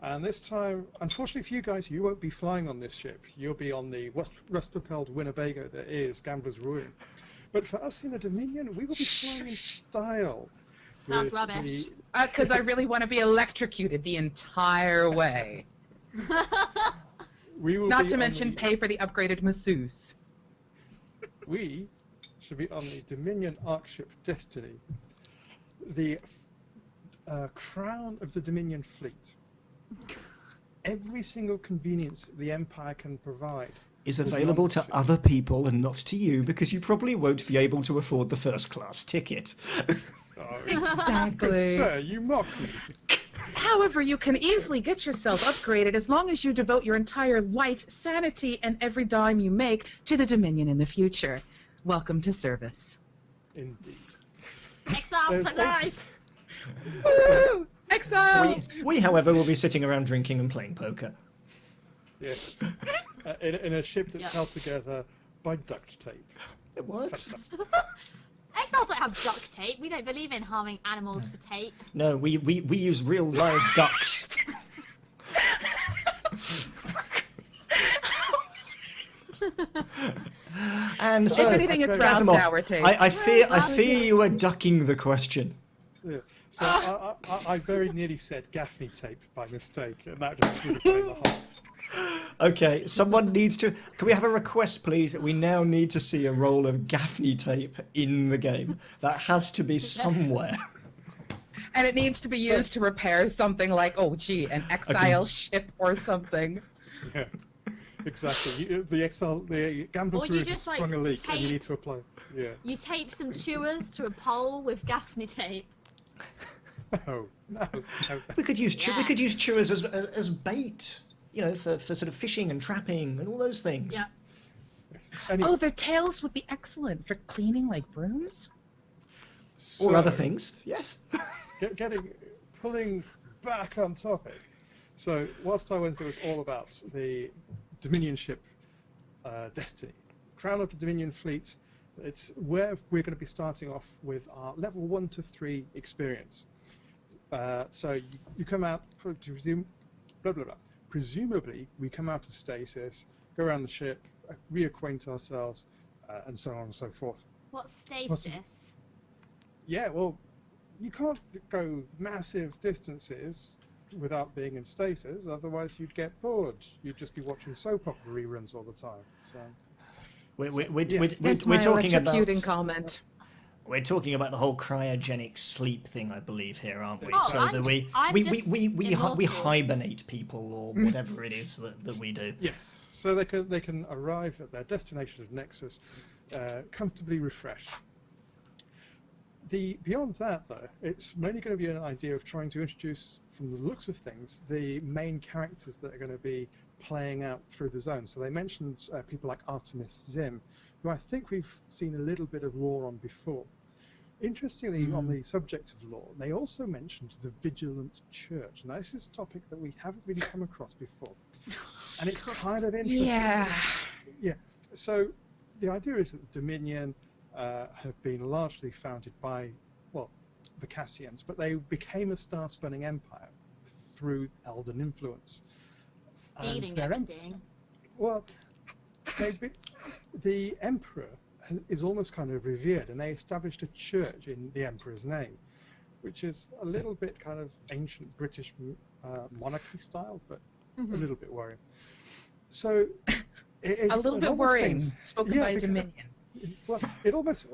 And this time, unfortunately for you guys, you won't be flying on this ship. You'll be on the rust-propelled Winnebago that is Gambler's Ruin. But for us in the Dominion, we will be flying in style. That's rubbish. Because I really want to be electrocuted the entire way. Not to mention pay for the upgraded masseuse. We should be on the Dominion Arc ship Destiny, the crown of the Dominion fleet. Every single convenience the Empire can provide is available to other people and not to you, because you probably won't be able to afford the first class ticket. Exactly. Good sir, you mock me. However, you can easily get yourself upgraded as long as you devote your entire life, sanity, and every dime you make to the Dominion in the future. Welcome to service. Indeed. Exiles for life! Woo! Exiles! We, however, will be sitting around drinking and playing poker. Yes. In a ship that's held together by duct tape. It works. Exiles don't have duct tape. We don't believe in harming animals for tape. No, we use real live ducks. And so, if anything, it's round Gazimov, sour tape. I fear you are ducking the question. Yeah. So I very nearly said Gaffney tape by mistake, and that just would have been the whole. Okay, someone needs to... Can we have a request, please? We now need to see a roll of Gaffney tape in the game. That has to be somewhere. And it needs to be used to repair something like, an exile ship or something. Yeah, exactly. The Gambler's Ruin has sprung a leak, and you need to apply. Yeah. You tape some chewers to a pole with Gaffney tape. No. We could use chewers as bait. For sort of fishing and trapping and all those things. Yeah. Anyway, Their tails would be excellent for cleaning like brooms. Or other things, yes. Pulling back on topic. So, WildStar Wednesday was all about the Dominion ship Destiny. Crown of the Dominion fleet. It's where we're going to be starting off with our level 1 to 3 experience. So you come out, presumably, we come out of stasis, go around the ship, reacquaint ourselves, and so on and so forth. What's stasis? Yeah, well, you can't go massive distances without being in stasis. Otherwise, you'd get bored. You'd just be watching soap opera reruns all the time. So That's we're my talking electrocuting about comment. we're talking about the whole cryogenic sleep thing, I believe, here, aren't we? Oh, So that I'm we just we immortal. hibernate people or whatever it is that we do. yes, so they can arrive at their destination of Nexus comfortably refreshed. Beyond that, though, it's mainly going to be an idea of trying to introduce, from the looks of things, the main characters that are going to be playing out through the zone. So they mentioned people like Artemis Zim, who I think we've seen a little bit of lore on before. Interestingly, on the subject of lore, they also mentioned the Vigilant Church. Now, this is a topic that we haven't really come across before. And it's kind of interesting. Yeah. So the idea is that Dominion have been largely founded by, well, the Cassians, but they became a star-spanning empire through Elden influence. Stealing everything. Well, the Emperor is almost kind of revered, and they established a church in the Emperor's name, which is a little bit kind of ancient British monarchy style, but a little bit worrying. So, A little bit worrying, spoken by Dominion. Well, it almost,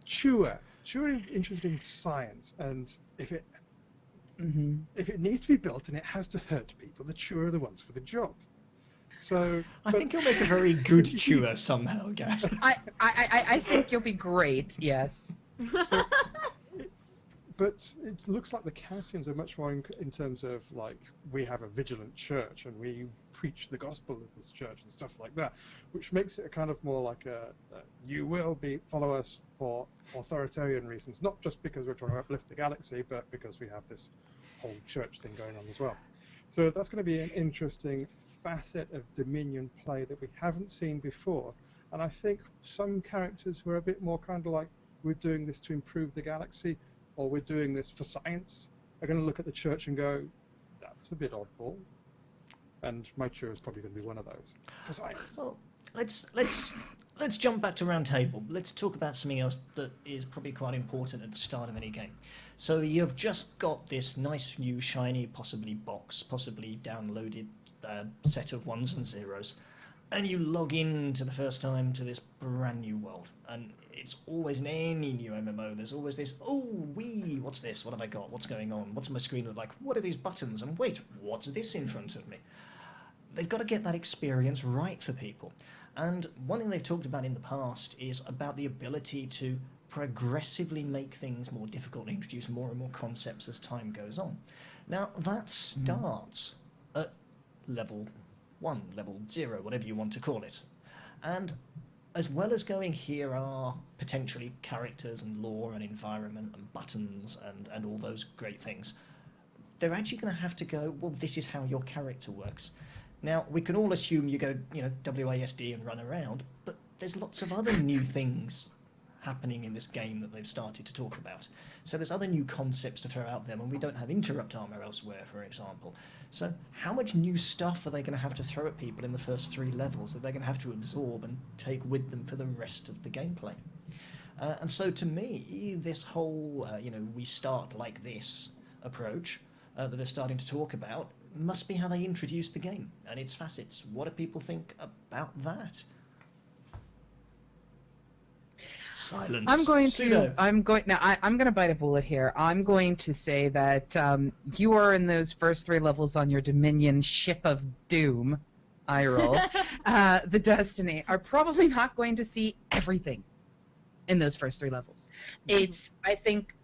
Chua is interested in science, and if it needs to be built and it has to hurt people, the Chua are the ones for the job. So I think you'll make a very good chewer somehow, Gas. I think you'll be great. Yes. So, but it looks like the Cassians are much more in terms of, like, we have a vigilant church and we preach the gospel of this church and stuff like that, which makes it a kind of more like you will follow us for authoritarian reasons, not just because we're trying to uplift the galaxy, but because we have this whole church thing going on as well. So that's going to be an interesting facet of Dominion play that we haven't seen before. And I think some characters who are a bit more kind of like, we're doing this to improve the galaxy, or we're doing this for science, are going to look at the church and go, that's a bit oddball. And my Chua is probably going to be one of those. For science. Well, let's jump back to round table. Let's talk about something else that is probably quite important at the start of any game. So you've just got this nice new shiny, possibly box, possibly downloaded set of ones and zeros, and you log in to the first time to this brand new world. And it's always in any new MMO, there's always this, what's this? What have I got? What's going on? What's my screen look like? What are these buttons? And wait, what's this in front of me? They've got to get that experience right for people. And one thing they've talked about in the past is about the ability to progressively make things more difficult and introduce more and more concepts as time goes on. Now, that starts at level 1, level 0, whatever you want to call it. And as well as going, here are potentially characters and lore and environment and buttons and all those great things, they're actually going to have to go, well, this is how your character works. Now, we can all assume you go, WASD and run around, but there's lots of other new things happening in this game that they've started to talk about. So there's other new concepts to throw out there when we don't have interrupt armor elsewhere, for example. So how much new stuff are they going to have to throw at people in the first 3 levels that they're going to have to absorb and take with them for the rest of the gameplay? And so to me, this whole, we start like this approach that they're starting to talk about must be how they introduce the game and its facets. What do people think about that? Silence. I'm going to bite a bullet here. I'm going to say that you are in those first 3 levels on your Dominion ship of doom, I roll, the Destiny, are probably not going to see everything in those first 3 levels. It's, I think,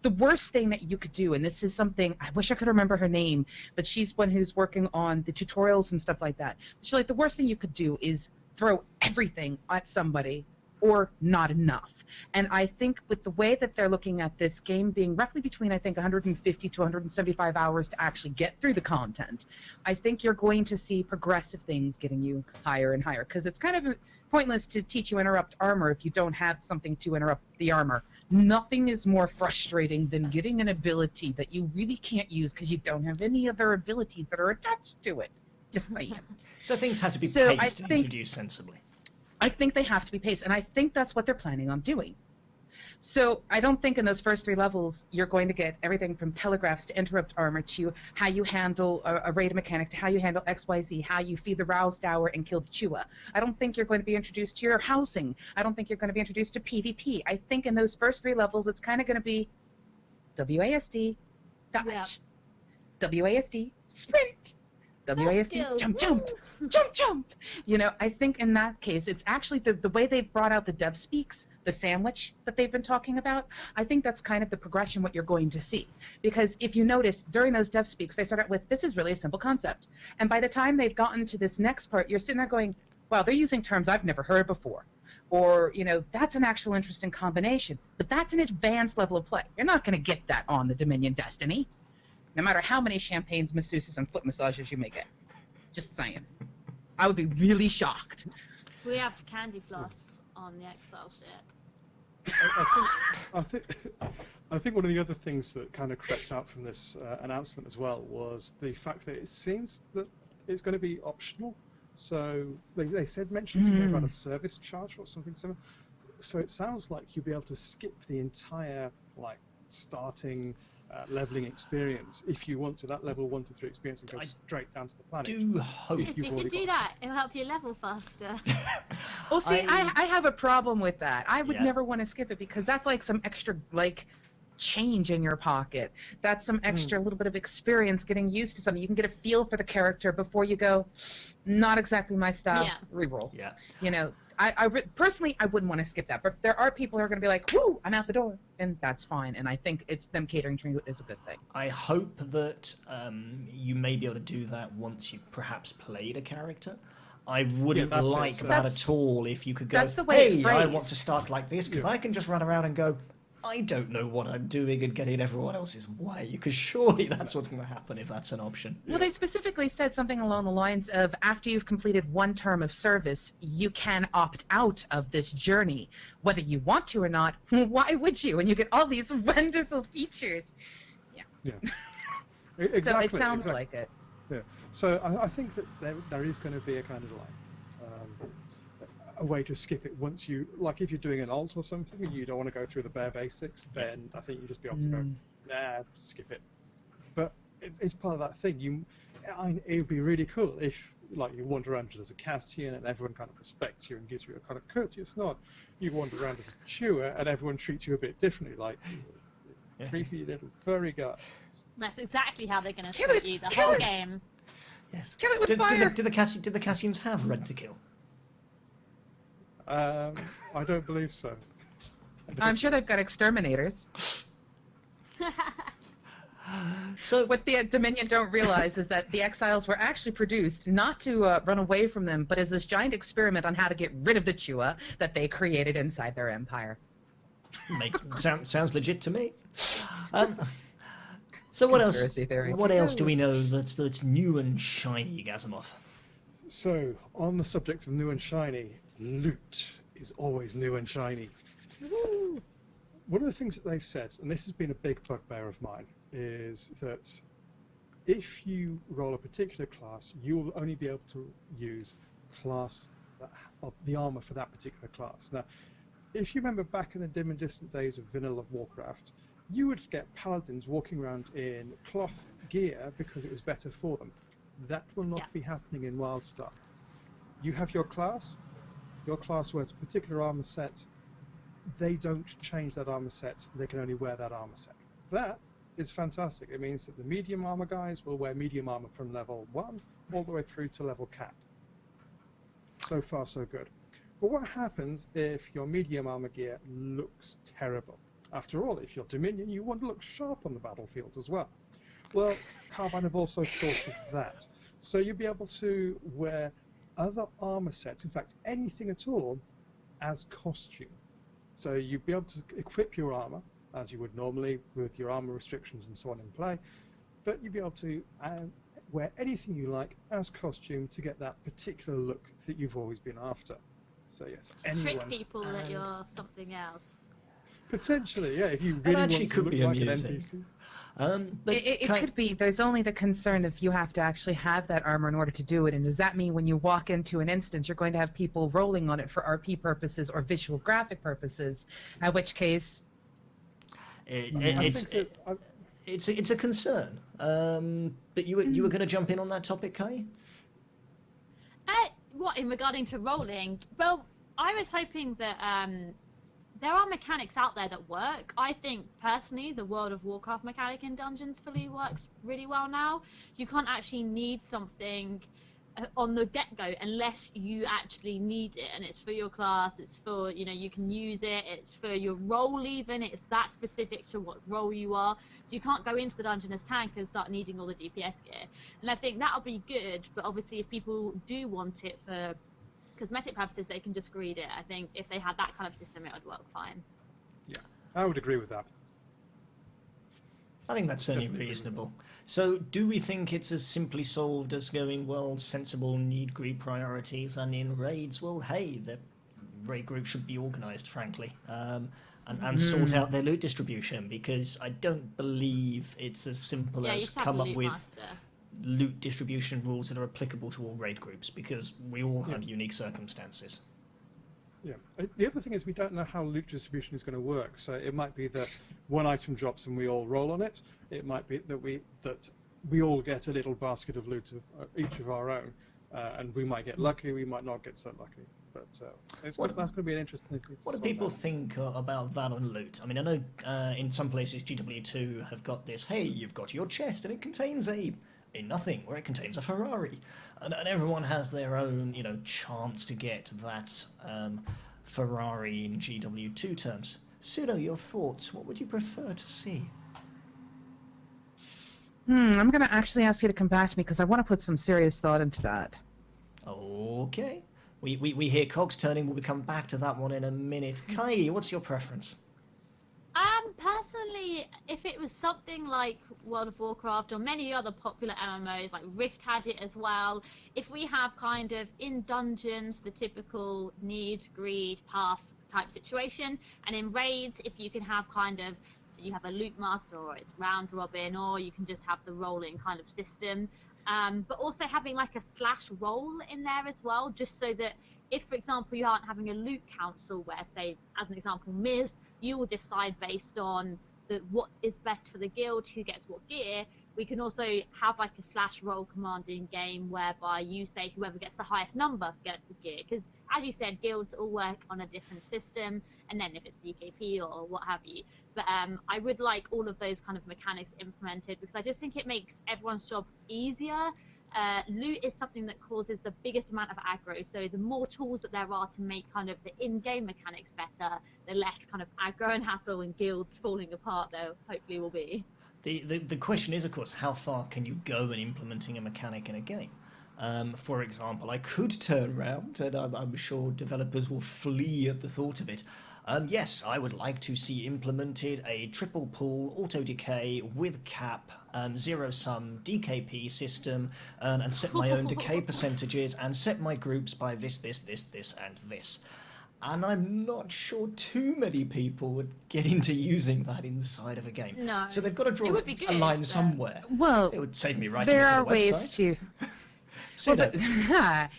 the worst thing that you could do, and this is something, I wish I could remember her name, but she's one who's working on the tutorials and stuff like that. She's like, the worst thing you could do is throw everything at somebody or not enough. And I think with the way that they're looking at this game being roughly between, I think, 150 to 175 hours to actually get through the content, I think you're going to see progressive things getting you higher and higher, because it's kind of pointless to teach you interrupt armor if you don't have something to interrupt the armor. Nothing is more frustrating than getting an ability that you really can't use because you don't have any other abilities that are attached to it. Just saying. So things have to be paced and introduced sensibly. I think they have to be paced, and I think that's what they're planning on doing. So I don't think in those first 3 levels you're going to get everything from telegraphs to interrupt armor to how you handle a raid mechanic to how you handle XYZ, how you feed the WildStar and kill the Chua. I don't think you're going to be introduced to your housing. I don't think you're going to be introduced to PvP. I think in those first 3 levels it's kind of going to be WASD, dodge, WASD, sprint, WASD, jump, jump, jump, jump. You know, I think in that case, it's actually the way they've brought out the dev speaks, the sandwich that they've been talking about. I think that's kind of the progression what you're going to see. Because if you notice, during those dev speaks, they start out with, this is really a simple concept. And by the time they've gotten to this next part, you're sitting there going, wow, they're using terms I've never heard before. Or, you know, that's an actual interesting combination. But that's an advanced level of play. You're not going to get that on the Dominion Destiny. No matter how many champagnes, masseuses, and foot massages you may get. Just saying. I would be really shocked. We have candy floss on the Exile ship. I think one of the other things that kind of crept out from this announcement as well was the fact that it seems that it's going to be optional. So they mentioned something about a service charge or something similar. So it sounds like you'll be able to skip the entire starting leveling experience if you want to, that level 1 to 3 experience, and go straight down to the planet. Do hope Yes, you can do that. It'll help you level faster. Well, see, I have a problem with that. I would never want to skip it because that's like some extra change in your pocket. That's some extra little bit of experience getting used to something. You can get a feel for the character before you go, not exactly my style, reroll. Yeah. You know, personally, I wouldn't want to skip that. But there are people who are going to be like, whoo, I'm out the door. And that's fine. And I think it's them catering to it is a good thing. I hope that you may be able to do that once you've perhaps played a character. I wouldn't like that at all if you could go, that's the way hey, I want to start like this, because I can just run around and go, I don't know what I'm doing and get in everyone else's way, because surely that's what's going to happen if that's an option. Well, they specifically said something along the lines of, after you've completed 1 term of service, you can opt out of this journey. Whether you want to or not, why would you? And you get all these wonderful features. Yeah. Exactly. So it sounds like it. Yeah. So I think that there is going to be a kind of a way to skip it once you, if you're doing an alt or something and you don't want to go through the bare basics, then I think you just be able to go, nah, skip it. But it's part of that thing. It would be really cool if, you wander around as a Cassian and everyone kind of respects you and gives you a kind of courteous nod. You wander around as a Chewer and everyone treats you a bit differently, creepy little furry guys. That's exactly how they're going to treat you the whole game. Yes. Kill it with fire. Did the Cassians have rent to kill? I don't believe so. I'm sure they've got exterminators. So what the Dominion don't realize is that the Exiles were actually produced not to run away from them, but as this giant experiment on how to get rid of the Chua that they created inside their empire. Sounds legit to me. So what else? Conspiracy theory. What else do we know that's new and shiny, Gazimov? So, on the subject of new and shiny, loot is always new and shiny. Woo! One of the things that they've said, and this has been a big bugbear of mine, is that if you roll a particular class, you will only be able to use the armor for that particular class. Now, if you remember back in the dim and distant days of vanilla Warcraft, you would get paladins walking around in cloth gear because it was better for them. That will not be happening in WildStar. You have your class wears a particular armor set. They don't change that armor set. They can only wear that armor set. That is fantastic. It means that the medium armor guys will wear medium armor from level 1 all the way through to level cap. So far, so good. But what happens if your medium armor gear looks terrible? After all, if you're Dominion, you want to look sharp on the battlefield as well. Well, Carbine have also thought of that. So you'll be able to wear other armor sets, in fact, anything at all, as costume. So you'll be able to equip your armor, as you would normally with your armor restrictions and so on in play, but you'll be able to wear anything you like as costume to get that particular look that you've always been after. So yes, Trick people that you're something else. Potentially, yeah. If you That really actually want to could look be like amusing. an NPC. But It kind- could be. There's only the concern if you have to actually have that armor in order to do it. And does that mean when you walk into an instance, you're going to have people rolling on it for RP purposes or visual graphic purposes? At which case, it's a concern. But you were going to jump in on that topic, Kai? What, in regarding to rolling? Well, I was hoping that there are mechanics out there that work. I think, personally, the World of Warcraft mechanic in Dungeons fully works really well now. You can't actually need something on the get-go unless you actually need it, and it's for your class, it's for, you can use it, it's for your role even, it's that specific to what role you are. So you can't go into the dungeon as tank and start needing all the DPS gear. And I think that'll be good, but obviously if people do want it for cosmetic purposes, they can just greed it. I think if they had that kind of system, it would work fine. Yeah, I would agree with that. I think that's certainly reasonable. So do we think it's as simply solved as going, well, sensible need greed priorities, and in raids, well, hey, the raid group should be organised, frankly, and sort out their loot distribution, because I don't believe it's as simple as come up with loot distribution rules that are applicable to all raid groups, because we all have unique circumstances. Yeah. The other thing is we don't know how loot distribution is going to work. So it might be that one item drops and we all roll on it. It might be that we all get a little basket of loot of each of our own, and we might get lucky. We might not get so lucky. But that's going to be an interesting thing. What do people think about that on loot? I mean, I know in some places GW2 have got this. Hey, you've got your chest and it contains a nothing, or it contains a Ferrari, and everyone has their own, chance to get that Ferrari in GW2 terms. Pseudo, your thoughts? What would you prefer to see? I'm going to actually ask you to come back to me because I want to put some serious thought into that. Okay. We hear cogs turning. We'll come back to that one in a minute. Kai, what's your preference? Personally, if it was something like World of Warcraft or many other popular MMOs, like Rift had it as well, if we have kind of in dungeons the typical need, greed, pass type situation, and in raids, if you can have kind of, you have a loot master or it's round robin, or you can just have the rolling kind of system, but also having like a slash roll in there as well, just so that if, for example, you aren't having a loot council where, say, as an example, Miz, you will decide based on what is best for the guild, who gets what gear. We can also have like a slash roll command in game whereby you say whoever gets the highest number gets the gear. Because, as you said, guilds all work on a different system, and then if it's DKP or what have you. But I would like all of those kind of mechanics implemented because I just think it makes everyone's job easier. Loot is something that causes the biggest amount of aggro, so the more tools that there are to make kind of the in-game mechanics better, the less kind of aggro and hassle and guilds falling apart there hopefully will be. The question is, of course, how far can you go in implementing a mechanic in a game? For example, I could turn around, and I'm sure developers will flee at the thought of it. Yes, I would like to see implemented a triple pull, auto decay with cap, zero sum DKP system, and set my own decay percentages and set my groups by this, and this. And I'm not sure too many people would get into using that inside of a game. No. So they've got to draw a line somewhere. Well, it would save me writing there it are to the ways website. to.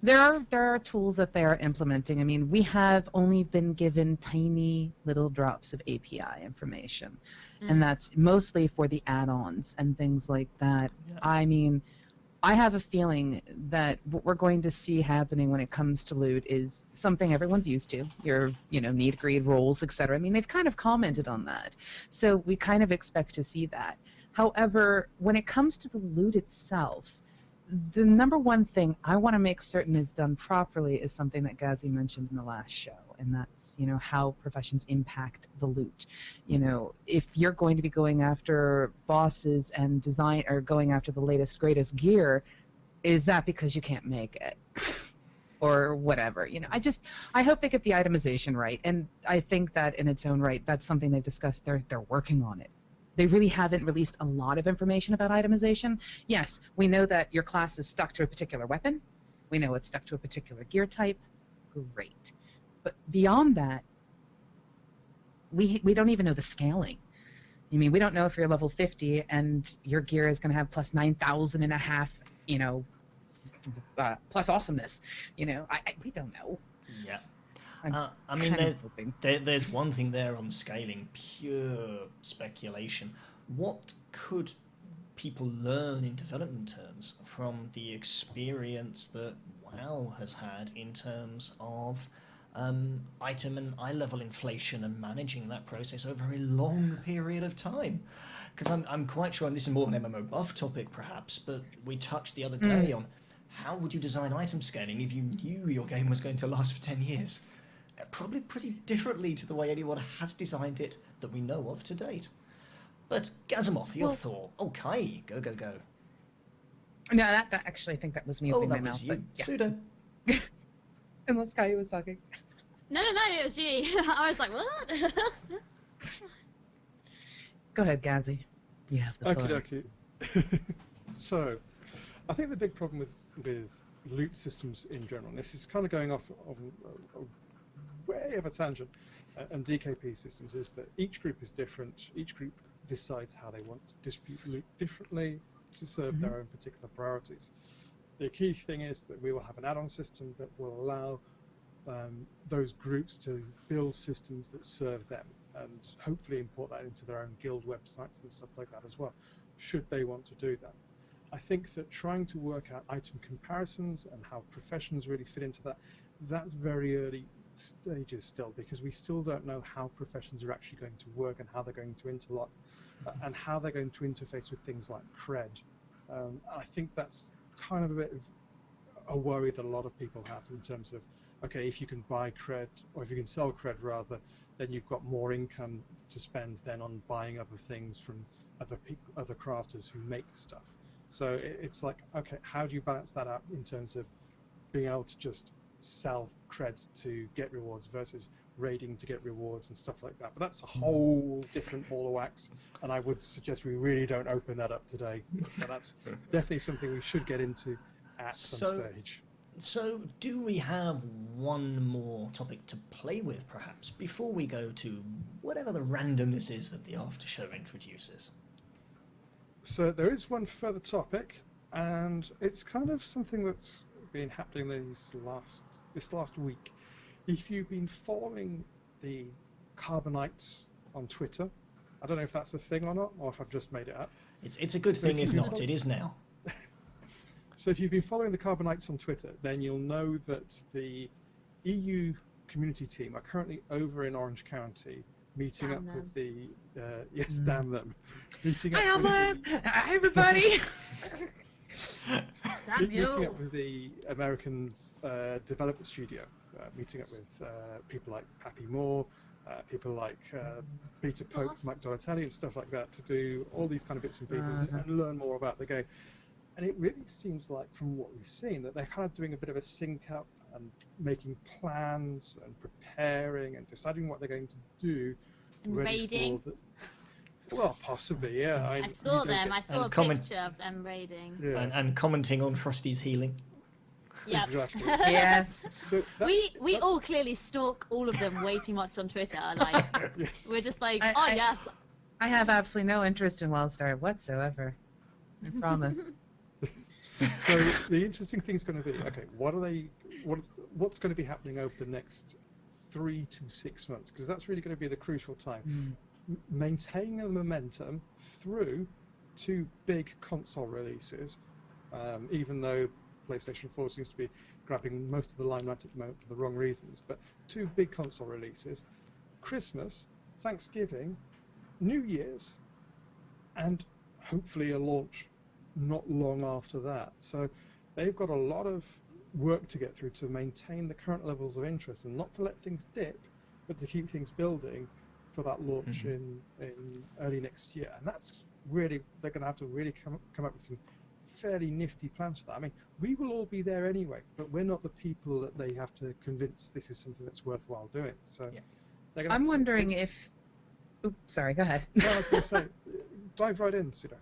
There are tools that they are implementing. I mean, we have only been given tiny little drops of API information, and that's mostly for the add-ons and things like that. Yeah. I mean, I have a feeling that what we're going to see happening when it comes to loot is something everyone's used to. Your, need, greed, rolls, etc. I mean, they've kind of commented on that. So we kind of expect to see that. However, when it comes to the loot itself, the number one thing I want to make certain is done properly is something that Gazi mentioned in the last show, and that's, how professions impact the loot. If you're going to be going after bosses and design or going after the latest, greatest gear, is that because you can't make it? Or whatever, I hope they get the itemization right, and I think that in its own right, that's something they've discussed. They're working on it. They really haven't released a lot of information about itemization. Yes, we know that your class is stuck to a particular weapon. We know it's stuck to a particular gear type. Great. But beyond that, we don't even know the scaling. I mean, we don't know if you're level 50 and your gear is going to have plus 9,000 and a half, plus awesomeness. We don't know. Yeah. I'm I mean, kind of hoping. there's one thing there on scaling, pure speculation. What could people learn in development terms from the experience that WoW has had in terms of item and eye level inflation and managing that process over a long period of time? Because I'm quite sure, and this is more of an MMO buff topic perhaps, but we touched the other day on how would you design item scaling if you knew your game was going to last for 10 years? Probably pretty differently to the way anyone has designed it that we know of to date. But Gazimov, your thought. Okay, go. No, that actually, I think that was me opening my mouth. You. But yeah. Pseudo. Unless Caillou was talking. No, it was you. I was like, what? Go ahead, Gazzy. You have the floor. Okay. So, I think the big problem with loot systems in general, and this is kind of going off on way of a tangent, and DKP systems, is that each group is different. Each group decides how they want to distribute loot differently to serve their own particular priorities. The key thing is that we will have an add-on system that will allow those groups to build systems that serve them, and hopefully import that into their own guild websites and stuff like that as well, should they want to do that. I think that trying to work out item comparisons and how professions really fit into that, that's very early stages still, because we still don't know how professions are actually going to work and how they're going to interlock and how they're going to interface with things like cred. I think that's kind of a bit of a worry that a lot of people have in terms of, okay, if you can buy cred, or if you can sell cred rather, then you've got more income to spend then on buying other things from other crafters who make stuff. So it's like, okay, how do you balance that out in terms of being able to just sell creds to get rewards versus raiding to get rewards and stuff like that? But that's a whole different ball of wax, and I would suggest we really don't open that up today. But that's definitely something we should get into at some stage. So do we have one more topic to play with, perhaps, before we go to whatever the randomness is that the after show introduces? So there is one further topic, and it's kind of something that's been happening this last week. If you've been following the Carbonites on Twitter, I don't know if that's a thing or not, or if I've just made it up. It's a good thing if not. It is now. So if you've been following the Carbonites on Twitter, then you'll know that the EU community team are currently over in Orange County meeting up with the damn them. Meeting up Hi everybody. Meeting up with the Americans developer studio, meeting up with people like Pappy Moore, people like Peter Pope, Mike Donatelli and stuff like that, to do all these kind of bits and pieces and learn more about the game. And it really seems like, from what we've seen, that they're kind of doing a bit of a sync up and making plans and preparing and deciding what they're going to do. And raiding. Well, possibly, yeah. I saw them. I saw a picture of them raiding. Yeah. And commenting on Frosty's healing. Yep. Exactly. Yes. So we all clearly stalk all of them way too much on Twitter. Like, yes. we're just like, yes. I have absolutely no interest in WildStar whatsoever. I promise. So the interesting thing is going to be, okay, what's going to be happening over the next 3 to 6 months? Because that's really going to be the crucial time. Maintaining the momentum through 2 big console releases, even though PlayStation 4 seems to be grabbing most of the limelight at the moment for the wrong reasons, but 2 big console releases, Christmas, Thanksgiving, New Year's, and hopefully a launch not long after that. So they've got a lot of work to get through to maintain the current levels of interest and not to let things dip, but to keep things building for that launch in early next year. And that's really, they're going to have to really come up with some fairly nifty plans for that. I mean, we will all be there anyway, but we're not the people that they have to convince this is something that's worthwhile doing. So they're gonna I'm wondering if... Oops, sorry, go ahead. No, I was going to say, dive right in, Sudo.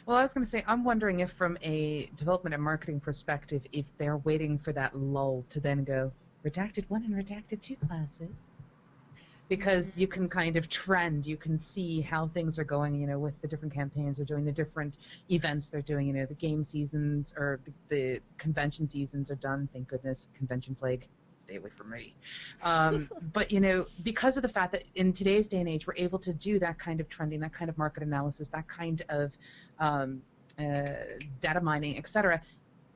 Well, I was going to say, I'm wondering if from a development and marketing perspective, if they're waiting for that lull to then go, Redacted 1 and Redacted 2 classes. because you can kind of trend, you can see how things are going, you know, with the different campaigns they're doing, the different events they're doing, you know, the game seasons or the convention seasons are done. Thank goodness, convention plague, stay away from me. But, you know, because of the fact that in today's day and age, we're able to do that kind of trending, that kind of market analysis, that kind of data mining, etc.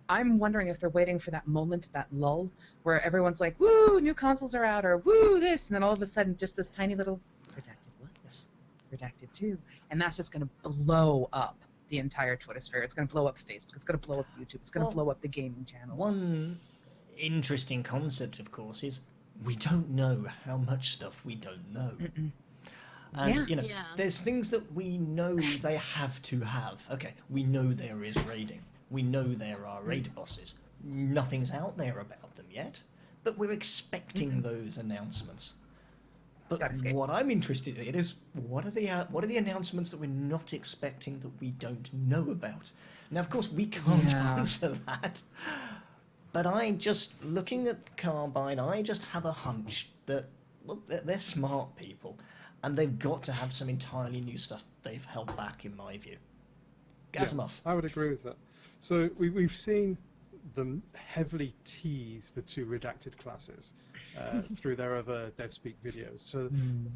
I'm wondering if they're waiting for that moment, that lull, where everyone's like, woo, new consoles are out, or woo, this, and then all of a sudden just this tiny little redacted what? Yes. Redacted 2. And that's just going to blow up the entire Twitter sphere. It's going to blow up Facebook. It's going to blow up YouTube. It's going to blow up the gaming channels. One interesting concept, of course, is we don't know how much stuff we don't know. And, you know, there's things that we know they have to have. Okay, we know there is raiding. We know there are raid bosses. Nothing's out there about them yet, but we're expecting those announcements. But what I'm interested in is what are the announcements that we're not expecting that we don't know about? Now, of course, we can't answer that. But looking at Carbine, I just have a hunch that, look, they're smart people, and they've got to have some entirely new stuff they've held back, in my view. Cosmotronic. Yeah, I would agree with that. So we've seen them heavily tease the 2 redacted classes through their other DevSpeak videos. So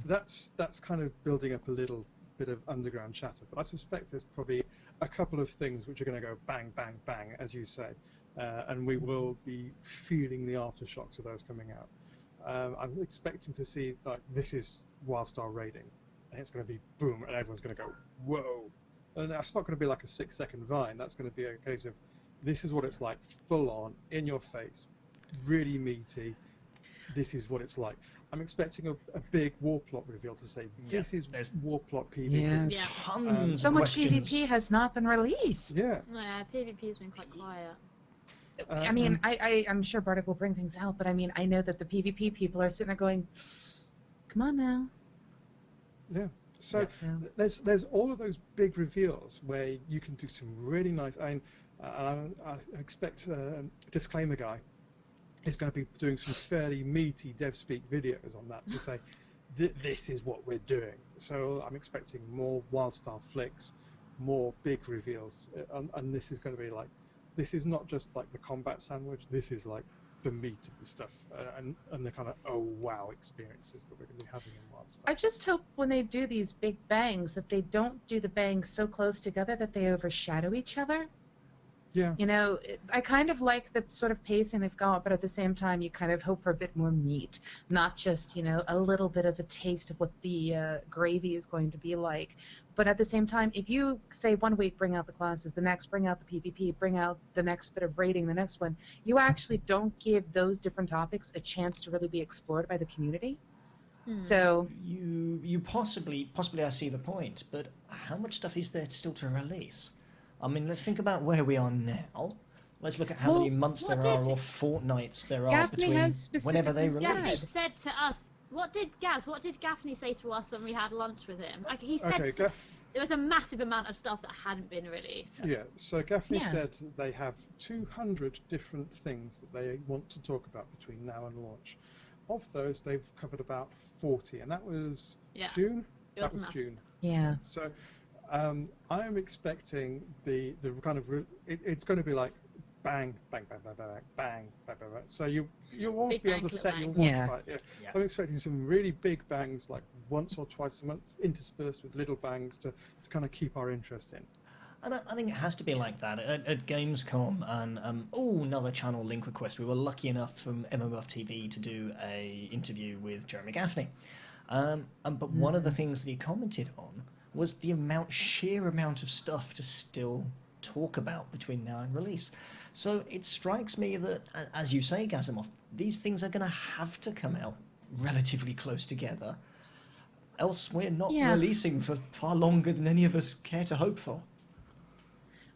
that's kind of building up a little bit of underground chatter. But I suspect there's probably a couple of things which are going to go bang, bang, bang, as you say. And we will be feeling the aftershocks of those coming out. I'm expecting to see, like, this is WildStar raiding, and it's going to be boom, and everyone's going to go, whoa. And that's not going to be like a 6-second vine. That's going to be a case of, this is what it's like, full on, in your face, really meaty. This is what it's like. I'm expecting a big war plot reveal to say, this is war plot PvP. Tons so of much questions. PvP has not been released. Yeah, PvP's been quite quiet. I mean, I'm sure Bartek will bring things out, but I mean, I know that the PvP people are sitting there going, come on now. Yeah. So there's all of those big reveals where you can do some really nice. I expect Disclaimer Guy is going to be doing some fairly meaty DevSpeak videos on that to say this is what we're doing. So I'm expecting more WildStar flicks, more big reveals, and this is going to be like, this is not just like the combat sandwich. This is like the meat of the stuff and the kind of oh wow experiences that we're going to be having in WildStar. I just hope when they do these big bangs that they don't do the bangs so close together that they overshadow each other. Yeah. You know, I kind of like the sort of pacing they've got, but at the same time, you kind of hope for a bit more meat, not just, you know, a little bit of a taste of what the gravy is going to be like. But at the same time, if you say 1 week bring out the classes, the next bring out the PvP, bring out the next bit of raiding, the next one, you actually don't give those different topics a chance to really be explored by the community. So you possibly I see the point, but how much stuff is there still to release? I mean, let's think about where we are now. Let's look at how many months there are or fortnights there are between whenever they release. Gaffney said to us, what did Gaffney say to us when we had lunch with him? Like, he said there was a massive amount of stuff that hadn't been released. Yeah, so Gaffney said they have 200 different things that they want to talk about between now and launch. Of those, they've covered about 40, and that was June? That was June. Yeah. So I am expecting the kind of it's going to be like bang, bang, bang, bang, bang, bang, bang, bang, bang. So you'll always be able to set your watch by it. So I'm expecting some really big bangs, like once or twice a month, interspersed with little bangs to kind of keep our interest in. And I think it has to be like that. At Gamescom, and another channel link request. We were lucky enough from MMOBuff.TV to do a interview with Jeremy Gaffney. But one of the things that he commented on was the sheer amount of stuff to still talk about between now and release. So it strikes me that, as you say, Gazimov, these things are going to have to come out relatively close together, else we're not releasing for far longer than any of us care to hope for.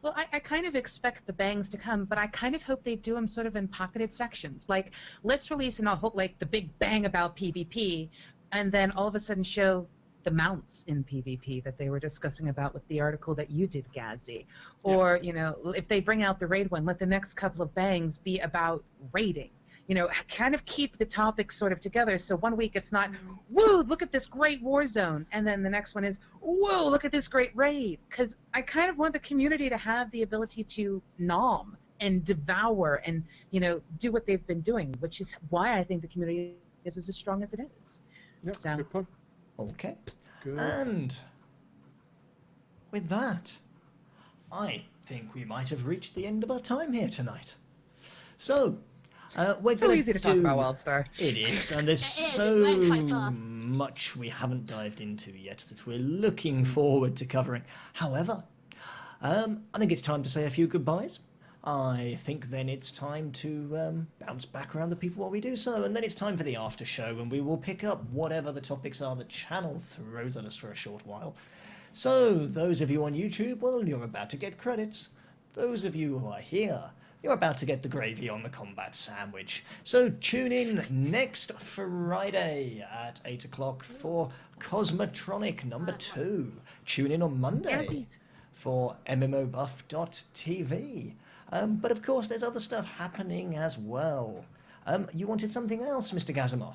Well, I kind of expect the bangs to come, but I kind of hope they do them sort of in pocketed sections. Like, let's release like the big bang about PvP, and then all of a sudden show the mounts in PvP that they were discussing about with the article that you did, Gadsy. Or, you know, if they bring out the raid one, let the next couple of bangs be about raiding. kind of keep the topics sort of together. So one week it's not, woo, look at this great war zone. And then the next one is, whoa, look at this great raid. Because I kind of want the community to have the ability to nom and devour and, do what they've been doing, which is why I think the community is as strong as it is. Yep, So. good point. Okay. Good. And with that, I think we might have reached the end of our time here tonight. So, we're So going easy to talk about WildStar. It is, and there's so It went quite fast. much we haven't dived into yet that we're looking forward to covering. However, I think it's time to say a few goodbyes. I think then it's time to bounce back around the people while we do so, and then it's time for the after show, and we will pick up whatever the topics are the channel throws at us for a short while. So, those of you on YouTube, well, you're about to get credits. Those of you who are here, you're about to get the gravy on the combat sandwich. So tune in next Friday at 8 o'clock for Cosmotronic number 2. Tune in on Monday Yazzies. for MMOBuff.TV. But of course, there's other stuff happening as well. You wanted something else, Mr. Gazimov?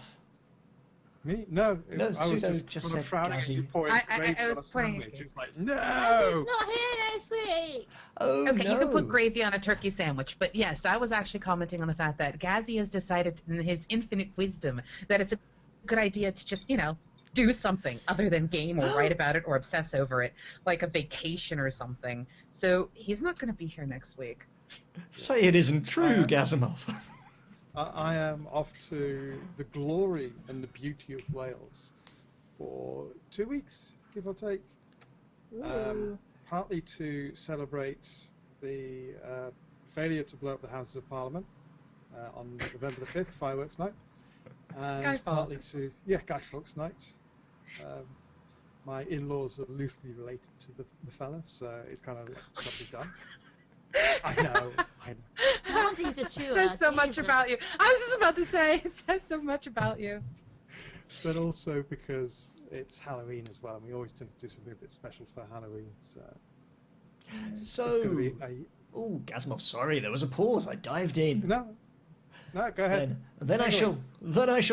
Me? No. No, I was Pseudo just, just sort of said frowning at you Gazzy. pouring I gravy on was a pointing at sandwich. you. It's like, He's no! not here next week. Oh, Okay, no. you can put gravy on a turkey sandwich, but yes, I was actually commenting on the fact that Gazzy has decided in his infinite wisdom that it's a good idea to just, do something other than game or write about it or obsess over it, like a vacation or something. So he's not going to be here next week. Say it isn't true, Gazimov. I am off to the glory and the beauty of Wales for 2 weeks, give or take. Partly to celebrate the failure to blow up the Houses of Parliament on November the 5th, fireworks night. And Guy partly Fawkes. to, Guy Fawkes night. My in-laws are loosely related to the fella, so it's kind of got to be done. I know. Monty's a chewer. It says so much Jesus. about you. I was just about to say, it says so much about you. But also because it's Halloween as well, and we always tend to do something a bit special for Halloween. So it's going to be Oh, Gazimov, sorry, there was a pause. I dived in. no, go ahead. Then I shall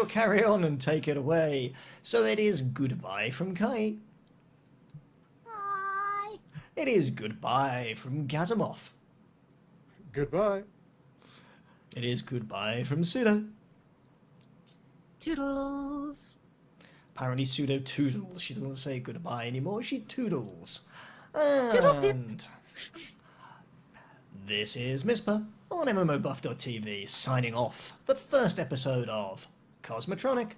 carry on and take it away. So it is goodbye from Kai. Bye. It is goodbye from Gazimov. Goodbye. It is goodbye from Pseudo. Toodles. Apparently Pseudo toodles. She doesn't say goodbye anymore, she toodles. Toodle-pip. And this is Mispa on MMOBuff.TV signing off the first episode of Cosmotronic.